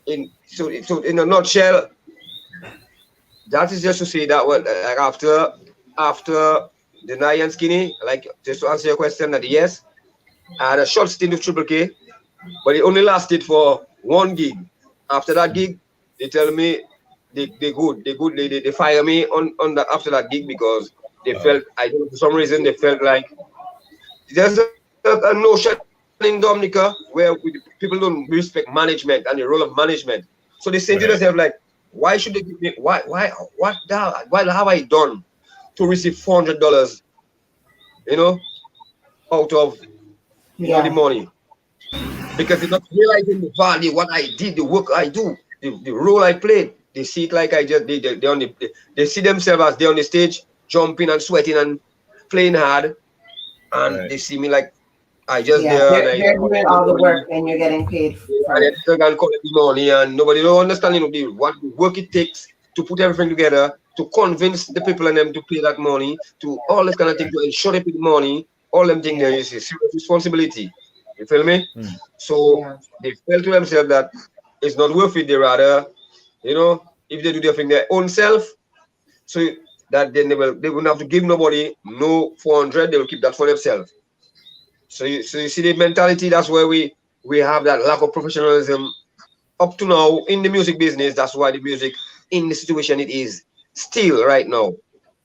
Speaker 3: in a nutshell, that is just to say that what like after the Nye and Skinny, like just to answer your question, that yes, I had a short stint with Triple K, but it only lasted for one gig. After that gig, they tell me they fire me on that after that gig because they felt, I don't know, for some reason they felt like there's a notion in Dominica where people don't respect management and the role of management. So they say to themselves like, why should they give me, what have I done to receive $400, you know, out of you know, the money? Because they're not realizing the value, what I did, the work I do, the role I played. They see it like I just they see themselves as they're on the stage, jumping and sweating and playing hard, and they see me like I just
Speaker 2: they're doing all the work and you're getting paid for it.
Speaker 3: They're gonna collect the money, and nobody don't understand, you know, what work it takes to put everything together, to convince the people and them to pay that money, to all this kind of thing, to ensure they pay the money. All them things there is a serious responsibility. You feel me? So they felt to themselves that it's not worth it. They rather, you know, if they do their thing their own self, so that they wouldn't have to give nobody no 400. They will keep that for themselves. So you see the mentality. That's where we have that lack of professionalism up to now in the music business. That's why the music in the situation it is still right now,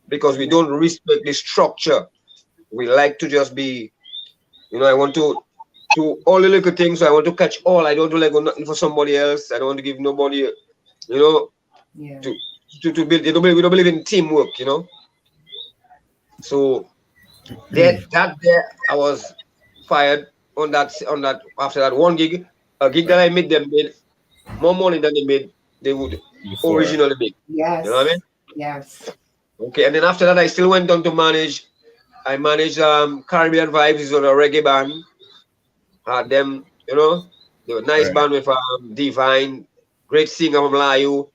Speaker 3: because we don't respect the structure. We like to just be, you know, I want to do all the little things. So I want to catch all. I don't do like nothing for somebody else. I don't want to give nobody, you know, to build. We don't believe in teamwork, you know. So that there, I was fired on that after that one gig. A gig that I made them made more money than they would
Speaker 1: before.
Speaker 3: originally make. You know what I
Speaker 2: Yes.
Speaker 3: mean?
Speaker 2: Yes.
Speaker 3: Okay, and then after that, I still went on to manage. I managed Caribbean Vibes, is on a reggae band. Had them, you know, they were nice
Speaker 1: Right.
Speaker 3: band with Divine, great singer from Layu,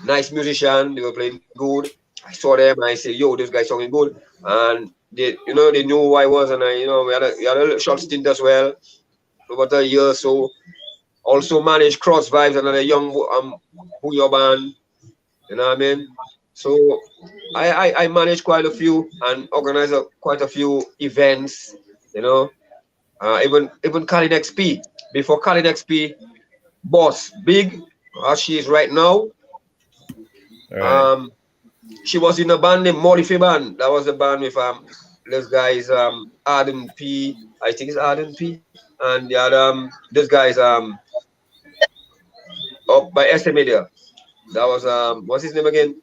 Speaker 3: nice musician. They were playing good. I saw them. I said, "Yo, this guy's singing good," and they knew who I was, and we had a little short stint as well, about a year or so. Also managed Cross Vibes, another young Booyah band. You know what I mean? So I managed quite a few and organized quite a few events. You know, even Khalid XP. Before Khalid XP, Boss Big, as she is right now.
Speaker 1: Right.
Speaker 3: Um, she was in a band named Modifi Band. That was the band with this guy's Arden P. I think it's Arden P. And the other this guy's up by SM Media. That was what's his name again?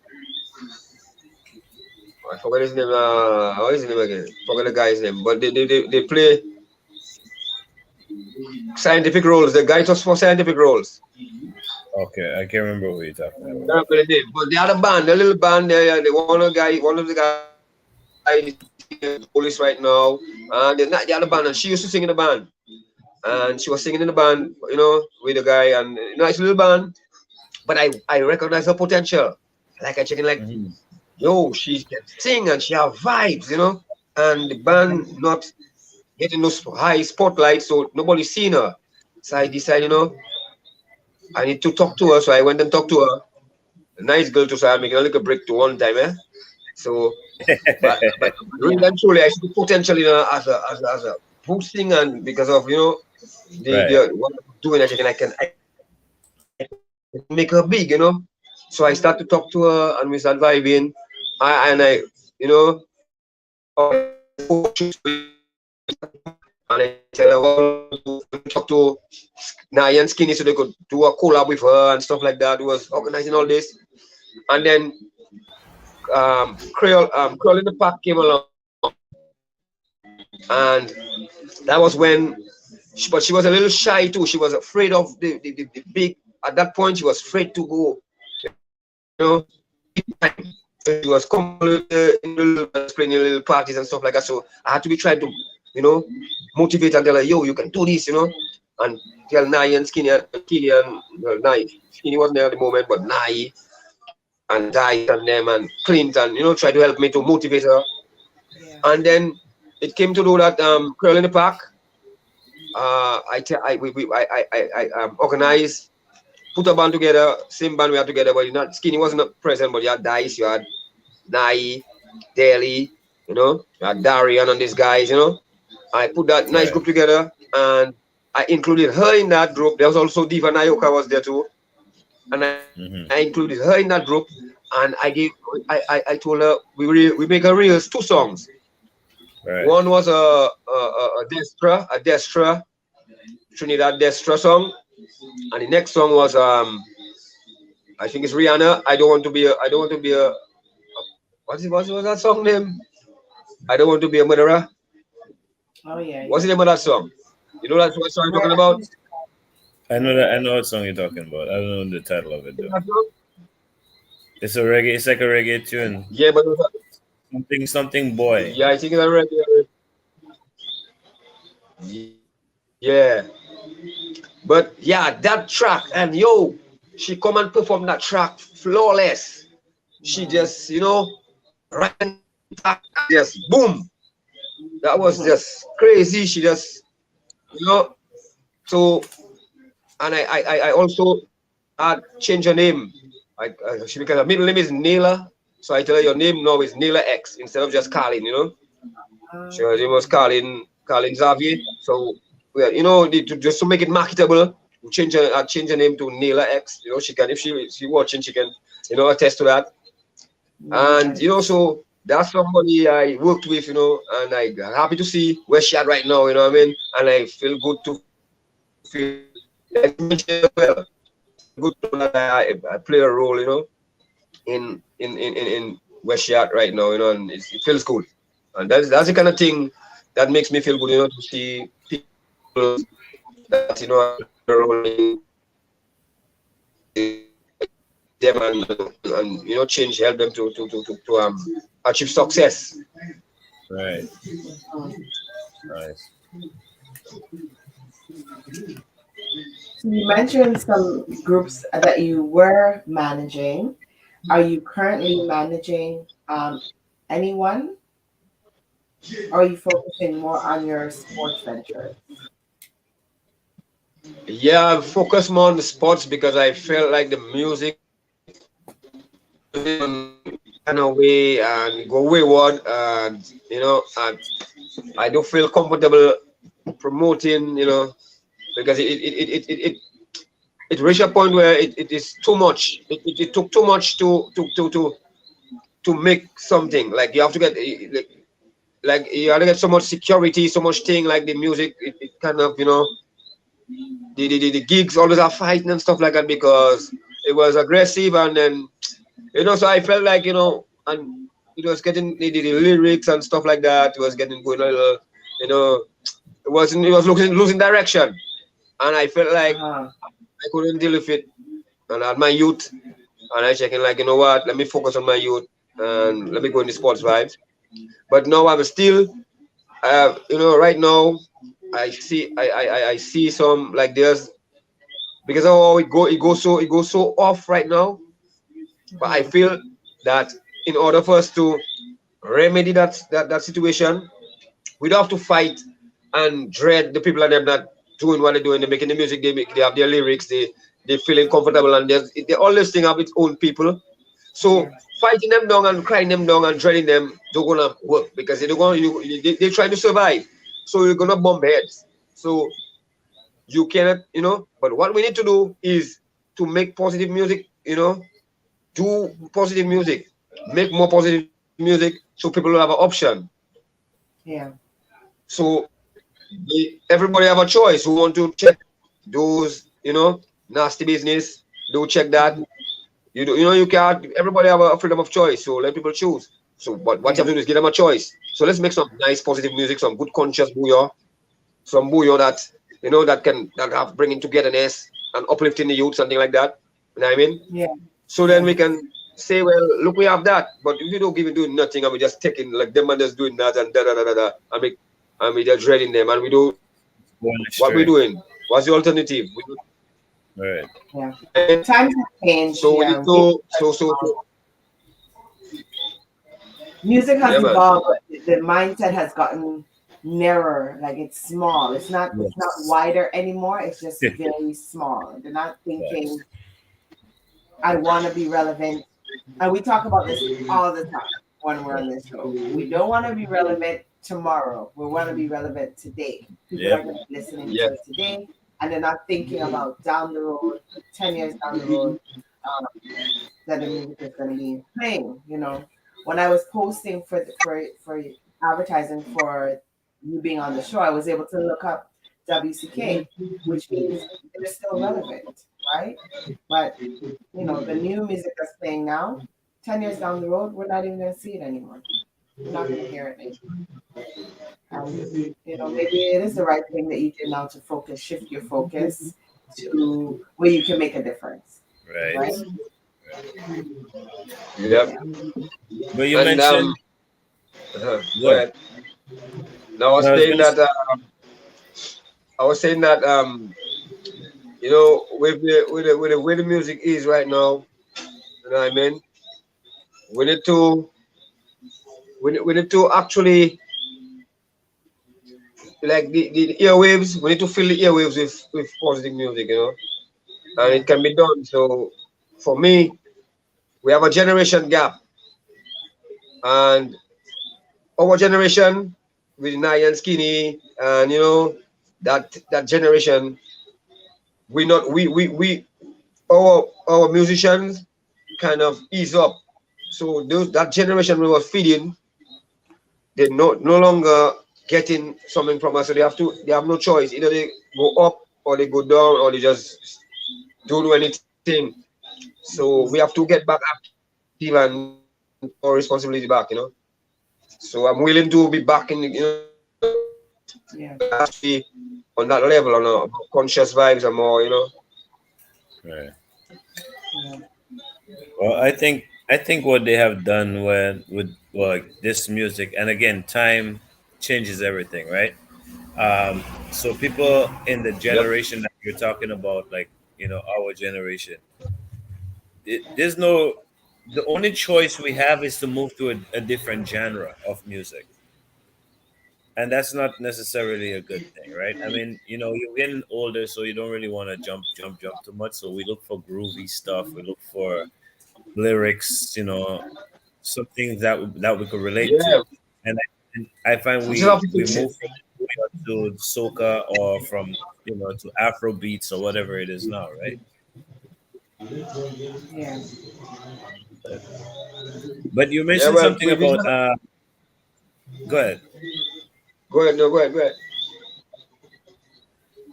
Speaker 3: I forgot his name. What is his name again? Forget the guy's name. But they play scientific roles. The guy was for scientific roles.
Speaker 1: Okay, I can't remember who you're talking
Speaker 3: I
Speaker 1: about.
Speaker 3: don't remember the name. But the other band, the little band there, one of the guys is police right now. And the other band, and she used to sing in the band. And she was singing in the band, you know, with the guy, and nice little band. But I recognize her potential. Like I checking, like,
Speaker 1: Hmm.
Speaker 3: yo, she can sing and she have vibes, you know. And the band not getting those high spotlight, so nobody's seen her. So I decided, you know, I need to talk to her. So I went and talked to her. A nice girl too, so I'm making a little break to one time, eh? So, but really
Speaker 2: Yeah.
Speaker 3: and truly, I see the potential in her as a boosting, and because of
Speaker 1: Right.
Speaker 3: what I'm doing, I can make her big, you know. So I start to talk to her, and we start vibing. I you know, and I tell her what to talk to Naya and Skinny so they could do a collab with her and stuff like that. It was organizing all this, and then Creole in the Park came along, and that was when. But she was a little shy too. She was afraid of the big. At that point, she was afraid to go. You know, she was coming in little playing in little parties and stuff like that. So I had to be trying to, you know, motivate and tell her, yo, you can do this, you know, and tell Nai and Skinny and well, Nai. Skinny wasn't there at the moment, but Nai and Dice and them and Clinton, you know, try to help me to motivate her.
Speaker 2: Yeah.
Speaker 3: And then it came to do that Curl in the Park. I organized, put a band together, same band we had together, but not Skinny wasn't present, but you had Dice, you had Nai, Daly, you know, you had Darian and these guys, you know. I put that nice
Speaker 1: Right.
Speaker 3: group together and I included her in that group. There was also Diva Nayoka was there too. And I
Speaker 1: Hmm.
Speaker 3: included her in that group and I told her we make a reels 2 songs.
Speaker 1: Right.
Speaker 3: One was a Destra Trinidad Destra song, and the next song was I think it's Rihanna. I don't want to be a what's that song name? I don't want to be a murderer.
Speaker 2: Oh yeah,
Speaker 3: What's the
Speaker 2: yeah.
Speaker 3: name of that song? You know that's what song I'm talking about?
Speaker 1: I know that. I know what song you're talking about. I don't know the title of it though. It's a reggae. It's like a reggae tune.
Speaker 3: Yeah, but
Speaker 1: Something something boy.
Speaker 3: yeah, I think it's already. Yeah, but yeah, that track and yo, she come and perform that track flawless. She
Speaker 2: Wow.
Speaker 3: just right just boom. That was just crazy. She just you know so and I also had changed her name. She because her middle name is Naila, so I tell her your name now is Naila X instead of just Carlin. You know, her name was Carlin Xavier. So just to make it marketable, we change her name to Naila X. You know, she can if she watching, she can attest to that. And
Speaker 2: Nice.
Speaker 3: so that's somebody I worked with, and I happy to see where she at right now. You know what I mean? And I feel good to feel like mentioned as well. Good to know that I play a role. in West Yard right now, you know, and it feels good. And that's the kind of thing that makes me feel good, you know, to see people that, you know, are playing a role in them and you know, change, help them to achieve success.
Speaker 1: Right.
Speaker 2: Mhm.
Speaker 1: Nice.
Speaker 2: So you mentioned some groups that you were managing. Are you currently managing anyone, or are you focusing more on your sports ventures?
Speaker 3: Yeah, I focus more on the sports because I felt like the music kind of way and go wayward, and you know, and I do feel comfortable promoting, you know, because it reached a point where it is too much. It took too much to make something. Like you have to get like you have to get so much security, so much thing like the music. It kind of, you know, the gigs always are fighting and stuff like that because it was aggressive, and then you know, so I felt like, you know, and it was getting the lyrics and stuff like that. It was getting going a little, you know, it was losing direction, and I felt like
Speaker 2: Uh-huh.
Speaker 3: I couldn't deal with it. And I had my youth, and I checking like, you know what, let me focus on my youth and let me go in the sports vibes. But now I'm still, you know, right now I see some like there's because of how it goes so off right now. But I
Speaker 2: Mhm.
Speaker 3: feel that in order for us to remedy that situation, we don't have to fight and dread the people and them not doing what they're doing. They're making the music. They have their lyrics. They feeling comfortable, and they always think of its own people. So
Speaker 2: Yeah.
Speaker 3: fighting them down and crying them down and dreading them don't gonna work because they don't gonna they trying to survive. So you're gonna bump heads. So you cannot, you know. But what we need to do is to make positive music. You know, do positive music, make more positive music, so people will have an option.
Speaker 2: Yeah.
Speaker 3: So everybody have a choice. Who want to check those, you know, nasty business? Do check that. You know, you can't. Everybody have a freedom of choice. So let people choose. So, but what you
Speaker 2: Yeah.
Speaker 3: have to do is give them a choice. So let's make some nice, positive music, some good conscious booyah, some booyah that you know that have bringing togetherness and uplifting the youth, something like that. You know what I mean?
Speaker 2: Yeah.
Speaker 3: So then
Speaker 2: Yeah.
Speaker 3: we can say, well, look, we have that. But if you don't give it doing nothing and we just taking like them and just doing that and da da da da da, and we just dreading them and we do
Speaker 1: Going
Speaker 3: what we
Speaker 1: astray.
Speaker 3: doing? What's the alternative?
Speaker 1: Right.
Speaker 2: Yeah.
Speaker 3: I mean,
Speaker 2: Times have changed.
Speaker 3: so we need
Speaker 2: Yeah. Music
Speaker 3: to
Speaker 2: has evolved. Music
Speaker 3: yeah
Speaker 2: has
Speaker 3: man.
Speaker 2: evolved, but the mindset has gotten narrower. Like it's small. It's not
Speaker 1: Yes.
Speaker 2: wider anymore. It's just very small. They're not
Speaker 1: Yes.
Speaker 2: thinking I want to be relevant. And we talk about this all the time when we're on this show. We don't want to be relevant tomorrow. We want to be relevant today. People are
Speaker 1: Yep.
Speaker 2: going to be listening
Speaker 3: Yeah,
Speaker 2: to it today, and they're not thinking about down the road, 10 years down the road, um, that the music is going to be playing. When I was posting for advertising for you being on the show, I was able to look up WCK, which means they're still relevant, right? But the new music that's playing now, 10 years down the road, we're not even going to see it anymore. We're not going to hear it anymore. And, maybe it is the right thing that you did now to shift your focus to where you can make a difference,
Speaker 1: Right.
Speaker 2: right?
Speaker 3: yeah.
Speaker 2: Yeah.
Speaker 1: But you
Speaker 3: And
Speaker 1: mentioned,
Speaker 3: go
Speaker 1: yeah.
Speaker 3: ahead. Now
Speaker 1: No, I was gonna.
Speaker 3: I was saying that you know, with the way the music is right now, you know what I mean? We need to we need to actually like the airwaves. We need to fill the airwaves with positive music, you know, and
Speaker 2: Yeah.
Speaker 3: it can be done. So for me, we have a generation gap, and our generation with Nye and Skinny, and you know that generation, we not we our musicians kind of ease up. So those that generation we were feeding, they're no longer getting something from us. So they have no choice. Either they go up or they go down or they just don't do anything. So we have to get back active. and more responsibility back, So I'm willing to be back in,
Speaker 2: Yeah.
Speaker 3: it has to be on that level, on a conscious vibes and more,
Speaker 1: Right.
Speaker 2: Yeah.
Speaker 1: Well, I think what they have done with like this music, and again, time changes everything, right? So people in the
Speaker 3: Yep.
Speaker 1: generation that you're talking about, like our generation, there's no. The only choice we have is to move to a different genre of music, and that's not necessarily a good thing, right? I mean, you're getting older, so you don't really want to jump too much. So we look for groovy stuff. We look for lyrics, something that we could relate to,
Speaker 3: Yeah.
Speaker 1: and I find
Speaker 3: We just have
Speaker 1: we
Speaker 3: to
Speaker 1: we
Speaker 3: fix it.
Speaker 1: move from to soca or from to Afro beats or whatever it is now, right?
Speaker 2: Yeah.
Speaker 1: But you
Speaker 3: Yeah,
Speaker 1: mentioned
Speaker 3: well,
Speaker 1: something about go ahead.
Speaker 3: go ahead, no, go ahead, go ahead.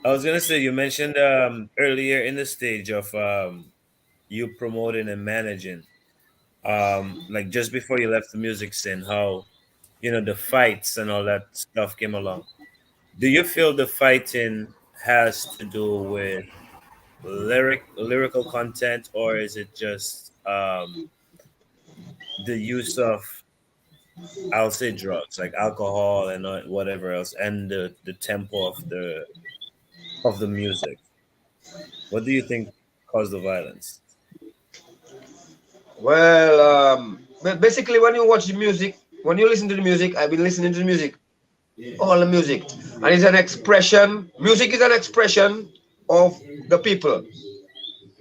Speaker 1: I was gonna say you mentioned earlier in the stage of you promoting and managing, like just before you left the music scene, how the fights and all that stuff came along. Do you feel the fighting has to do with lyrical content, or is it just the use of, I'll say, drugs like alcohol and whatever else, and the tempo of the music? What do you think caused the violence?
Speaker 3: Well, basically, when you watch the music, when you listen to the music, I've been listening to the music, all the music, and it's an expression. Music is an expression of the people.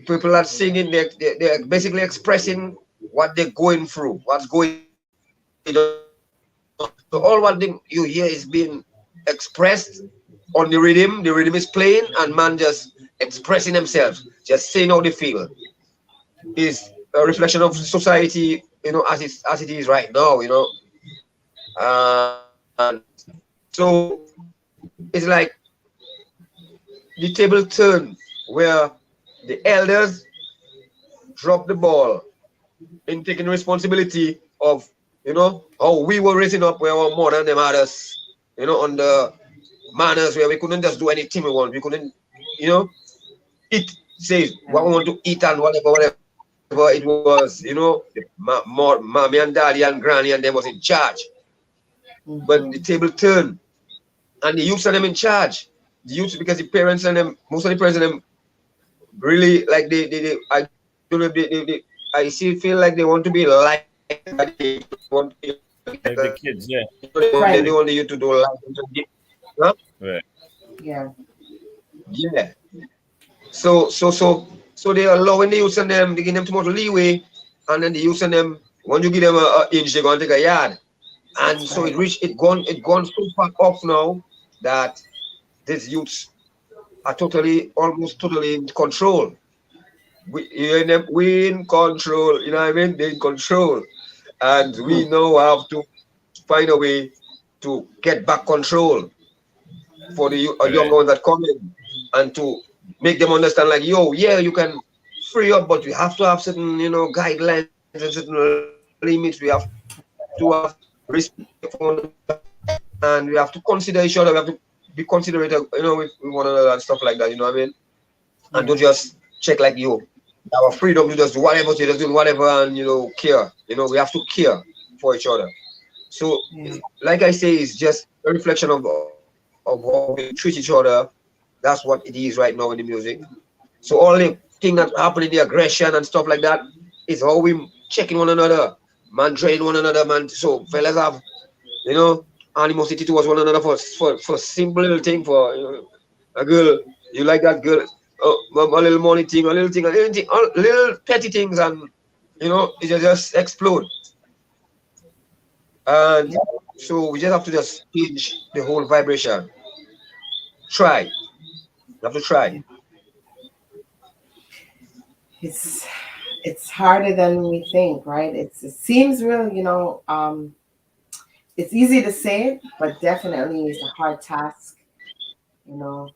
Speaker 3: People are singing, they're basically expressing what they're going through, what's going on. So all what you hear is being expressed on the rhythm. The rhythm is playing, and man just expressing themselves, just saying how they feel. Is a reflection of society, as it is right now, and so it's like the table turn where the elders drop the ball in taking responsibility of how we were raising up, where we were more than them others, on the manners where we couldn't just do anything we want. We couldn't, eat, say what we want to eat and whatever it was, more mommy and daddy and granny and them was in charge. But the
Speaker 2: Mm-hmm.
Speaker 3: table turned and the youths and them in charge. The youths, because the parents and them, most of the parents and them really like they I don't know if I see feel like they want to be like they want to be
Speaker 1: Like the kids, yeah.
Speaker 3: they
Speaker 2: Friends.
Speaker 3: want you to do like huh?
Speaker 1: Right.
Speaker 2: Yeah.
Speaker 3: Yeah. So they allowing the youths and them, they give them too much leeway, and then the youths and them, when you give them a inch, they're gonna take a yard. And so
Speaker 2: Right.
Speaker 3: it gone so far off now that these youths are almost totally in control. We in control, you know what I mean? They're in control. And we
Speaker 2: Hmm.
Speaker 3: now have to find a way to get back control for the
Speaker 1: Right.
Speaker 3: younger ones that come in, and to make them understand, like, yo, yeah, you can free up, but we have to have certain, guidelines and certain limits. We have to have respect for one another, and we have to consider each other. We have to be considerate, with one another and stuff like that. You know what I mean? And don't
Speaker 2: Yeah.
Speaker 3: just check like, yo, our freedom to just do whatever, to just doing whatever, and care. We have to care for each other. So,
Speaker 2: Yeah.
Speaker 3: like I say, it's just a reflection of how we treat each other. That's what it is right now in the music. So all the thing that happen in the aggression and stuff like that is how we checking one another, man, training one another, man. So fellas have, you know, animosity towards one another for simple little thing, for a girl, you like that girl, a little money thing, a little thing, little petty things, and it just explode. And
Speaker 2: Yeah.
Speaker 3: so we just have to just change the whole vibration. Try. You have to try.
Speaker 2: Yeah. It's it's harder than we think, right? It seems real, it's easy to say, but definitely it's a hard task, you know,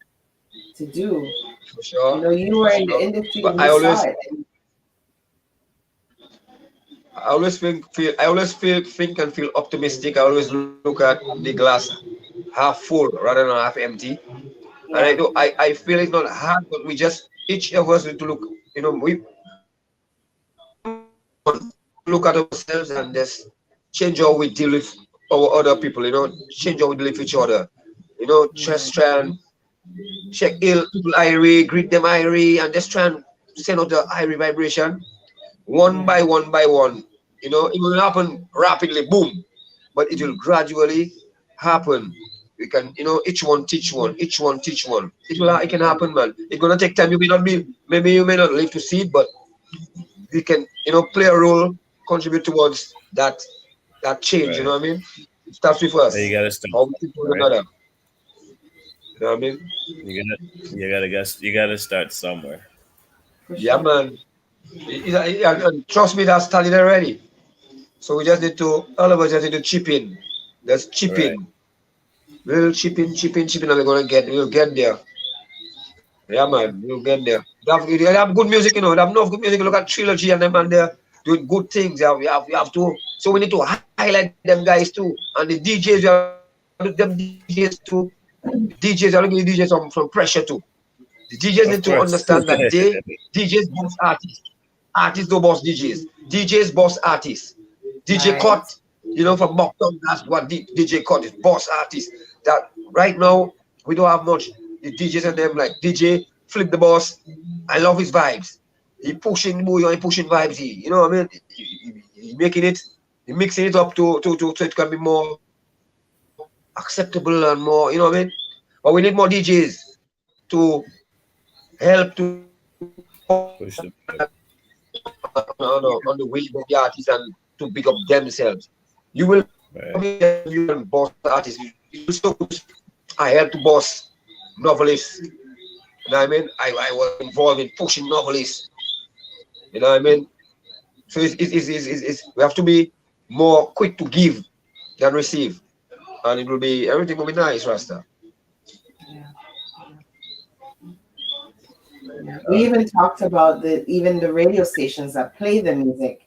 Speaker 2: to do.
Speaker 3: For sure.
Speaker 2: You
Speaker 3: For
Speaker 2: were in the
Speaker 3: sure.
Speaker 2: industry
Speaker 3: But
Speaker 2: and
Speaker 3: I
Speaker 2: you saw
Speaker 3: always,
Speaker 2: it. And
Speaker 3: I always think and feel optimistic. I always look at the glass half full rather than half empty. And
Speaker 2: Yeah.
Speaker 3: I feel it's not hard, but we just each of us need to look, look at ourselves and just change how we deal with our other people, change how we deal with each other.
Speaker 2: Yeah.
Speaker 3: Just try and check ill people irie, greet them irie, and just try and send out the irie vibration one
Speaker 2: Yeah.
Speaker 3: by one by one. It will happen rapidly, boom, but it will gradually happen. We can, each one teach one, each one teach one. It can happen, man. It's gonna take time. Maybe you may not live to see it, but we can, play a role, contribute towards that change. You
Speaker 1: Right.
Speaker 3: know what I mean? It starts with
Speaker 1: So you
Speaker 3: us.
Speaker 1: gotta start,
Speaker 3: How we treat one
Speaker 1: right?
Speaker 3: another. You know what I mean?
Speaker 1: You gotta start somewhere.
Speaker 2: For
Speaker 3: Yeah,
Speaker 2: sure.
Speaker 3: man. And trust me, that's started already. So we just need to, all of us just need to chip in. Let's chip
Speaker 1: Right.
Speaker 3: in. We'll chip in, and we'll get there. Yeah, man, we'll get there. They have good music, They have enough good music. Look at Trilogy and them, and they're doing good things. Yeah, we have to. So we need to highlight them guys too. And the DJs, we have to them DJs too. DJs are looking at DJs from pressure too. The DJs need to
Speaker 1: Of
Speaker 3: understand
Speaker 1: course.
Speaker 3: that DJs boss artists. Artists don't boss DJs. DJs boss artists. DJ
Speaker 2: Right.
Speaker 3: Cut, from Mocktown, that's what DJ Cut is, boss artist. That right now we don't have much. The DJs and them like DJ Flip the Boss. I love his vibes. He pushing boy, he pushing vibes. You know what I mean? He making it, he mixing it up to so it can be more acceptable and more. You know what I mean? But we need more DJs to help to
Speaker 1: Push the
Speaker 3: on the way of the artists and to pick up themselves. You will
Speaker 1: right.
Speaker 3: you can boss artists. You still I help to boss novelists. You know what I mean? I was involved in pushing novelists. You know what I mean? So we have to be more quick to give than receive. And everything will be nice, Rasta.
Speaker 2: Yeah. Yeah. We even talked about the radio stations that play the music,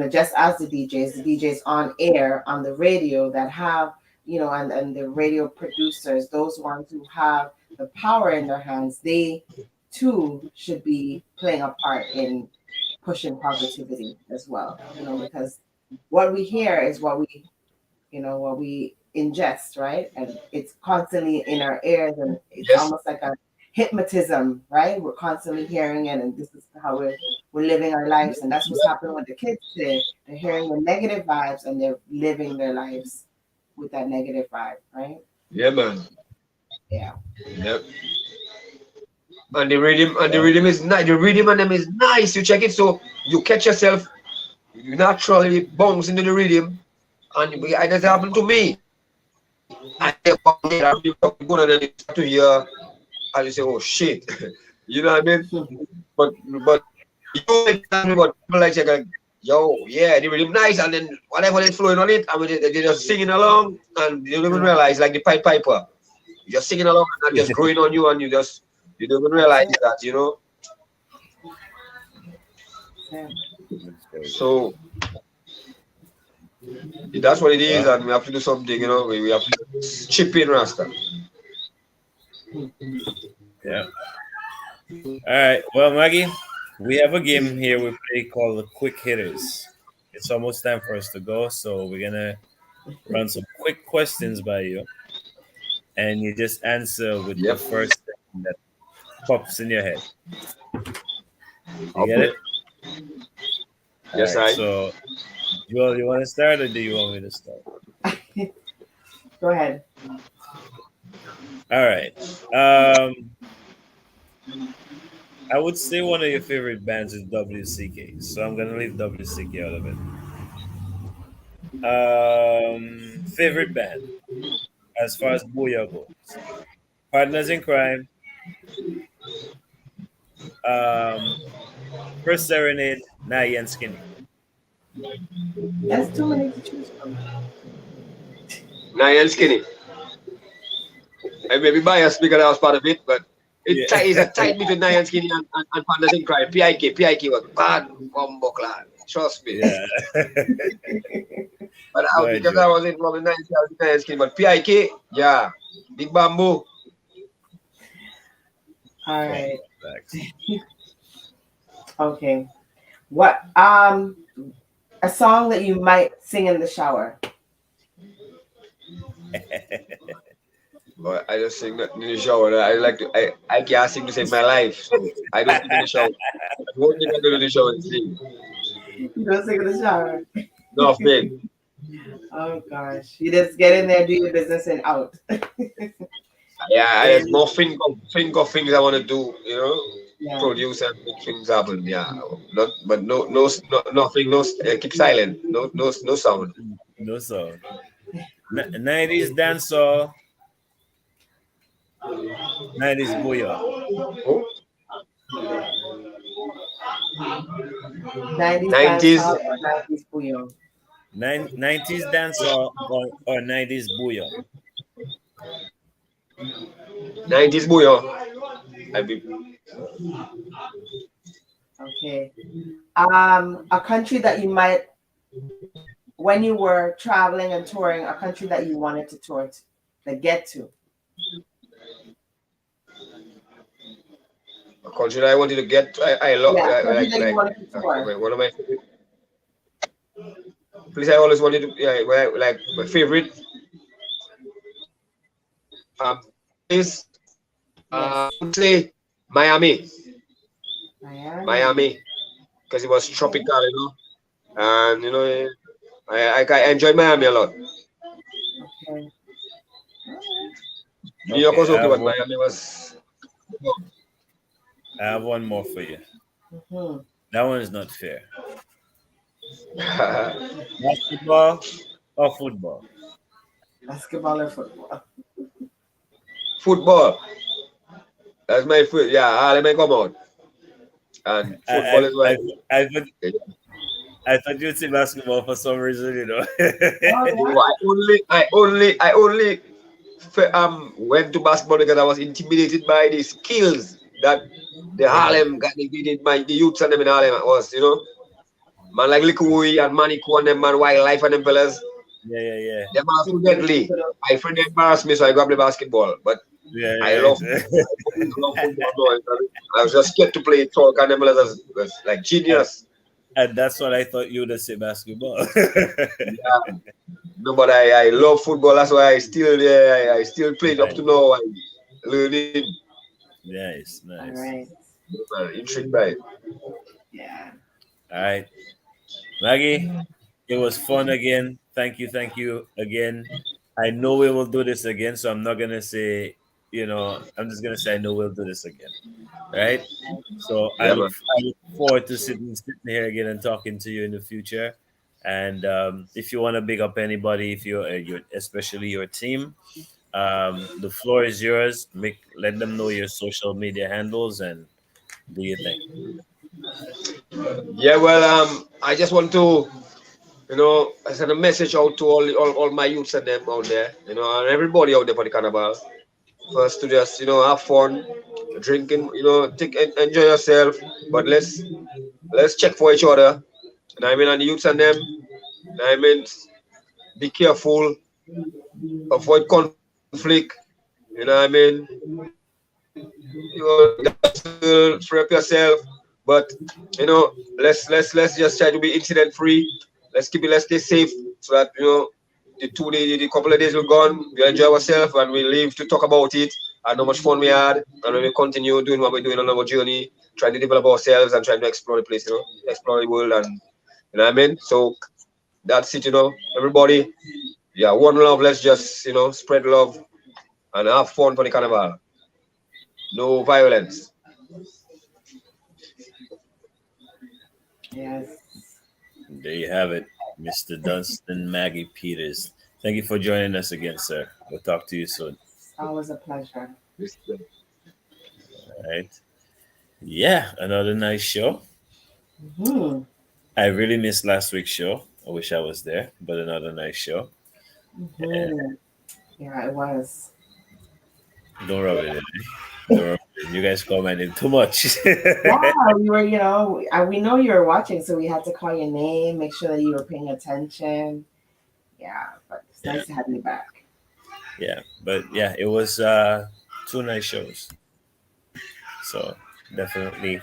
Speaker 2: just as the DJs on air on the radio that have, and the radio producers, those ones who have the power in their hands, they too should be playing a part in pushing positivity as well, because what we hear is what we ingest, right? And it's constantly in our ears, and it's
Speaker 3: Yes.
Speaker 2: almost like a hypnotism, right? We're constantly hearing it, and this is how we're living our lives, and that's what's happening with the kids today. They're hearing the negative vibes, and they're living their lives with that negative vibe, right?
Speaker 3: Yeah, man.
Speaker 2: Yeah.
Speaker 3: Yep. And the
Speaker 1: Well,
Speaker 3: rhythm is nice. The rhythm and them is nice. You check it, so you catch yourself. You naturally bounce into the rhythm, and it doesn't happen to me. I go and then you start to hear, and you say, "Oh shit," you know what I mean? But you exactly what people like say, yo, yeah, the rhythm nice, and then whatever they're flowing on it, I mean, they're just singing along, and you don't even
Speaker 2: Yeah.
Speaker 3: realize, like the Pied Piper, you're just singing along, and just growing on you, and you don't even
Speaker 2: That's
Speaker 3: realize
Speaker 2: it.
Speaker 3: that.
Speaker 2: Yeah.
Speaker 1: that's very good.
Speaker 3: So that's what it is,
Speaker 1: Well,
Speaker 3: and we have to do something, we have to chip in, Rasta.
Speaker 1: yeah. All right. Well, Maggie, we have a game here we play called the Quick Hitters. It's almost time for us to go, so we're gonna run some quick questions by you, and you just answer with the
Speaker 3: Yep.
Speaker 1: first thing that pops in your head. You get
Speaker 3: Okay.
Speaker 1: it? All
Speaker 3: Yes,
Speaker 1: right.
Speaker 3: I.
Speaker 1: So, you want to start, or do you want me to start?
Speaker 2: Go ahead.
Speaker 1: All right. I would say one of your favorite bands is WCK, so I'm gonna leave WCK out of it. Favorite band as far as Booyah goes. Partners in Crime, um, First Serenade, Naya and Skinny.
Speaker 2: That's too many to choose from.
Speaker 3: Niall Skinny. I may be biased because I was part of it, but
Speaker 1: Yeah.
Speaker 3: it's a tight between Niall Skinny and Pandas in Crime. PIK was bad, bumbo clan. Trust me.
Speaker 1: Yeah.
Speaker 3: But
Speaker 1: Go ahead,
Speaker 3: because
Speaker 1: Joe.
Speaker 3: I was in from the 1999 scheme, but PIK, yeah, Big Bamboo.
Speaker 2: All
Speaker 1: Facts.
Speaker 2: right.
Speaker 1: Facts.
Speaker 2: Okay. What a song that you might sing in the shower.
Speaker 3: But I just sing that in the shower. I like to. I can't sing to save my life, so I don't sing in the shower. The one thing I do in the shower is sing.
Speaker 2: You don't sing in the shower.
Speaker 3: Nothing.
Speaker 2: Oh gosh. You just get in there, do your business and out.
Speaker 3: Yeah, there's
Speaker 1: Hey,
Speaker 3: more think of things I want to do. You know,
Speaker 2: Yeah.
Speaker 3: produce and make things happen. Yeah, not but nothing. No, keep silent. No sound.
Speaker 1: no sound. 90s dancehall, 90s booyah.
Speaker 3: Oh,
Speaker 2: 90s
Speaker 3: 90s,
Speaker 2: dancehall or 90s bouillon.
Speaker 1: 90s dancehall or 90s booyah.
Speaker 3: 90s booyah. I be
Speaker 2: Okay. A country that you might, when you were traveling and touring, a country that you wanted to tour to, to get to.
Speaker 3: a country that I wanted to get. I love
Speaker 2: Yeah, country that you
Speaker 3: like
Speaker 2: wanted to tour.
Speaker 3: one of my favorite place I always wanted to. Yeah, like my favorite place. I
Speaker 2: Yes.
Speaker 3: would say Miami.
Speaker 2: Miami.
Speaker 3: Miami, because it was tropical, and I enjoyed Miami a lot.
Speaker 2: Okay.
Speaker 3: New York
Speaker 1: Okay,
Speaker 3: was okay, but Miami was.
Speaker 1: I have one more for you.
Speaker 2: Hmm.
Speaker 1: That one is not fair. Basketball or football?
Speaker 2: Basketball or football?
Speaker 3: Football. That's my foot. Yeah, let me come out. And football
Speaker 1: I
Speaker 3: is why.
Speaker 1: I I, thought, I thought you'd say basketball for some reason, you know.
Speaker 2: Oh yeah.
Speaker 3: I only went to basketball because I was intimidated by the skills that the
Speaker 1: Okay.
Speaker 3: Harlem got the youths and them in Harlem was, man like Likui and Maniku and them man wildlife and them fellas.
Speaker 1: Yeah, yeah, yeah.
Speaker 3: Them are too deadly. My friend embarrassed me, so I grabbed the basketball. But
Speaker 1: Yeah,
Speaker 3: I love
Speaker 1: right.
Speaker 3: football. I was just scared to play talk and them fellas was like
Speaker 1: and,
Speaker 3: genius.
Speaker 1: and that's what I thought you would have said basketball.
Speaker 3: Yeah. No, but I love football. That's why I still play it up to
Speaker 1: Nice,
Speaker 3: now. I learning.
Speaker 1: nice,
Speaker 2: All
Speaker 1: nice.
Speaker 2: right.
Speaker 3: Intrigued by it.
Speaker 2: Yeah.
Speaker 1: All right, Maggie, it was fun again. Thank you again. I know we will do this again, so I'm not gonna say, I'm just gonna say I know we'll do this again. Right? So
Speaker 3: Yeah, man.
Speaker 1: I look forward to sitting here again and talking to you in the future. And if you want to big up anybody, if you're especially your team, the floor is yours. Let them know your social media handles and do your thing.
Speaker 3: Yeah, well, I just want to, I send a message out to all my youths and them out there, and everybody out there for the carnival. First to just, have fun, drinking, enjoy yourself, but let's check for each other. And I mean, and the youths and them, I mean, be careful, avoid conflict. You know what I mean? Free up yourself, but let's just try to be incident free. Let's stay safe so that the couple of days we're gone, we enjoy ourselves and we live to talk about it and how much fun we had, and when we continue doing what we're doing on our journey, trying to develop ourselves and trying to explore the place, explore the world, and you know what I mean. So that's it, everybody. Yeah, one love. Let's just spread love and have fun for the carnival. No violence.
Speaker 2: Yes.
Speaker 1: There you have it, Mr. Dunstan Maggie Peters. Thank you for joining us again, sir. We'll talk to you soon.
Speaker 2: Always a pleasure.
Speaker 1: All right. Yeah, another nice show.
Speaker 2: Hmm.
Speaker 1: I really missed last week's show. I wish I was there, but another nice show. And
Speaker 2: Hmm. Yeah, it was.
Speaker 1: don't rub it in. You guys commented too much.
Speaker 2: Yeah, we were, we know you were watching, so we had to call your name, make sure that you were paying attention. Yeah, but it's nice to have you back.
Speaker 1: Yeah, but yeah, it was two nice shows. So definitely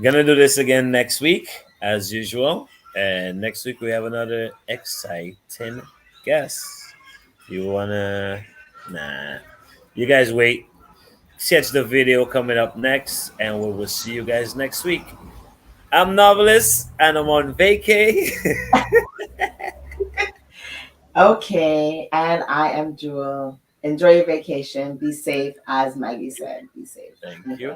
Speaker 1: gonna do this again next week as usual. And next week we have another exciting guest. You wanna? Nah. You guys wait. Catch the video coming up next, and we will see you guys next week. I'm Novelist, and I'm on vacay.
Speaker 2: Okay, and I am Jewel. Enjoy your vacation. Be safe, as Maggie said. Be safe.
Speaker 1: Thank you.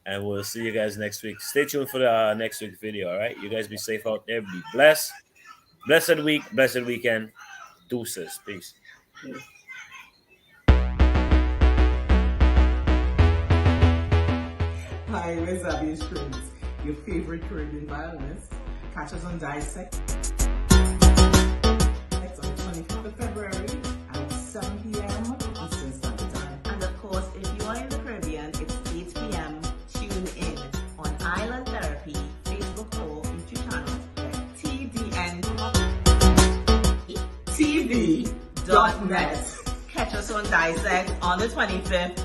Speaker 1: And we'll see you guys next week. Stay tuned for the next week video, all right? You guys be safe out there. Be blessed. Blessed week, blessed weekend. Deuces. Peace.
Speaker 4: Hi, we're Zabia's Prince, your favorite Caribbean violinist. Catch us on Dissect. It's on the 25th of February at 7 p.m. Eastern Standard Time.
Speaker 5: And of course, if you are in the Caribbean, it's 8 p.m. Tune in on Island Therapy, Facebook or YouTube channel,
Speaker 4: TDN TV.net.
Speaker 5: Catch us on Dissect on the 25th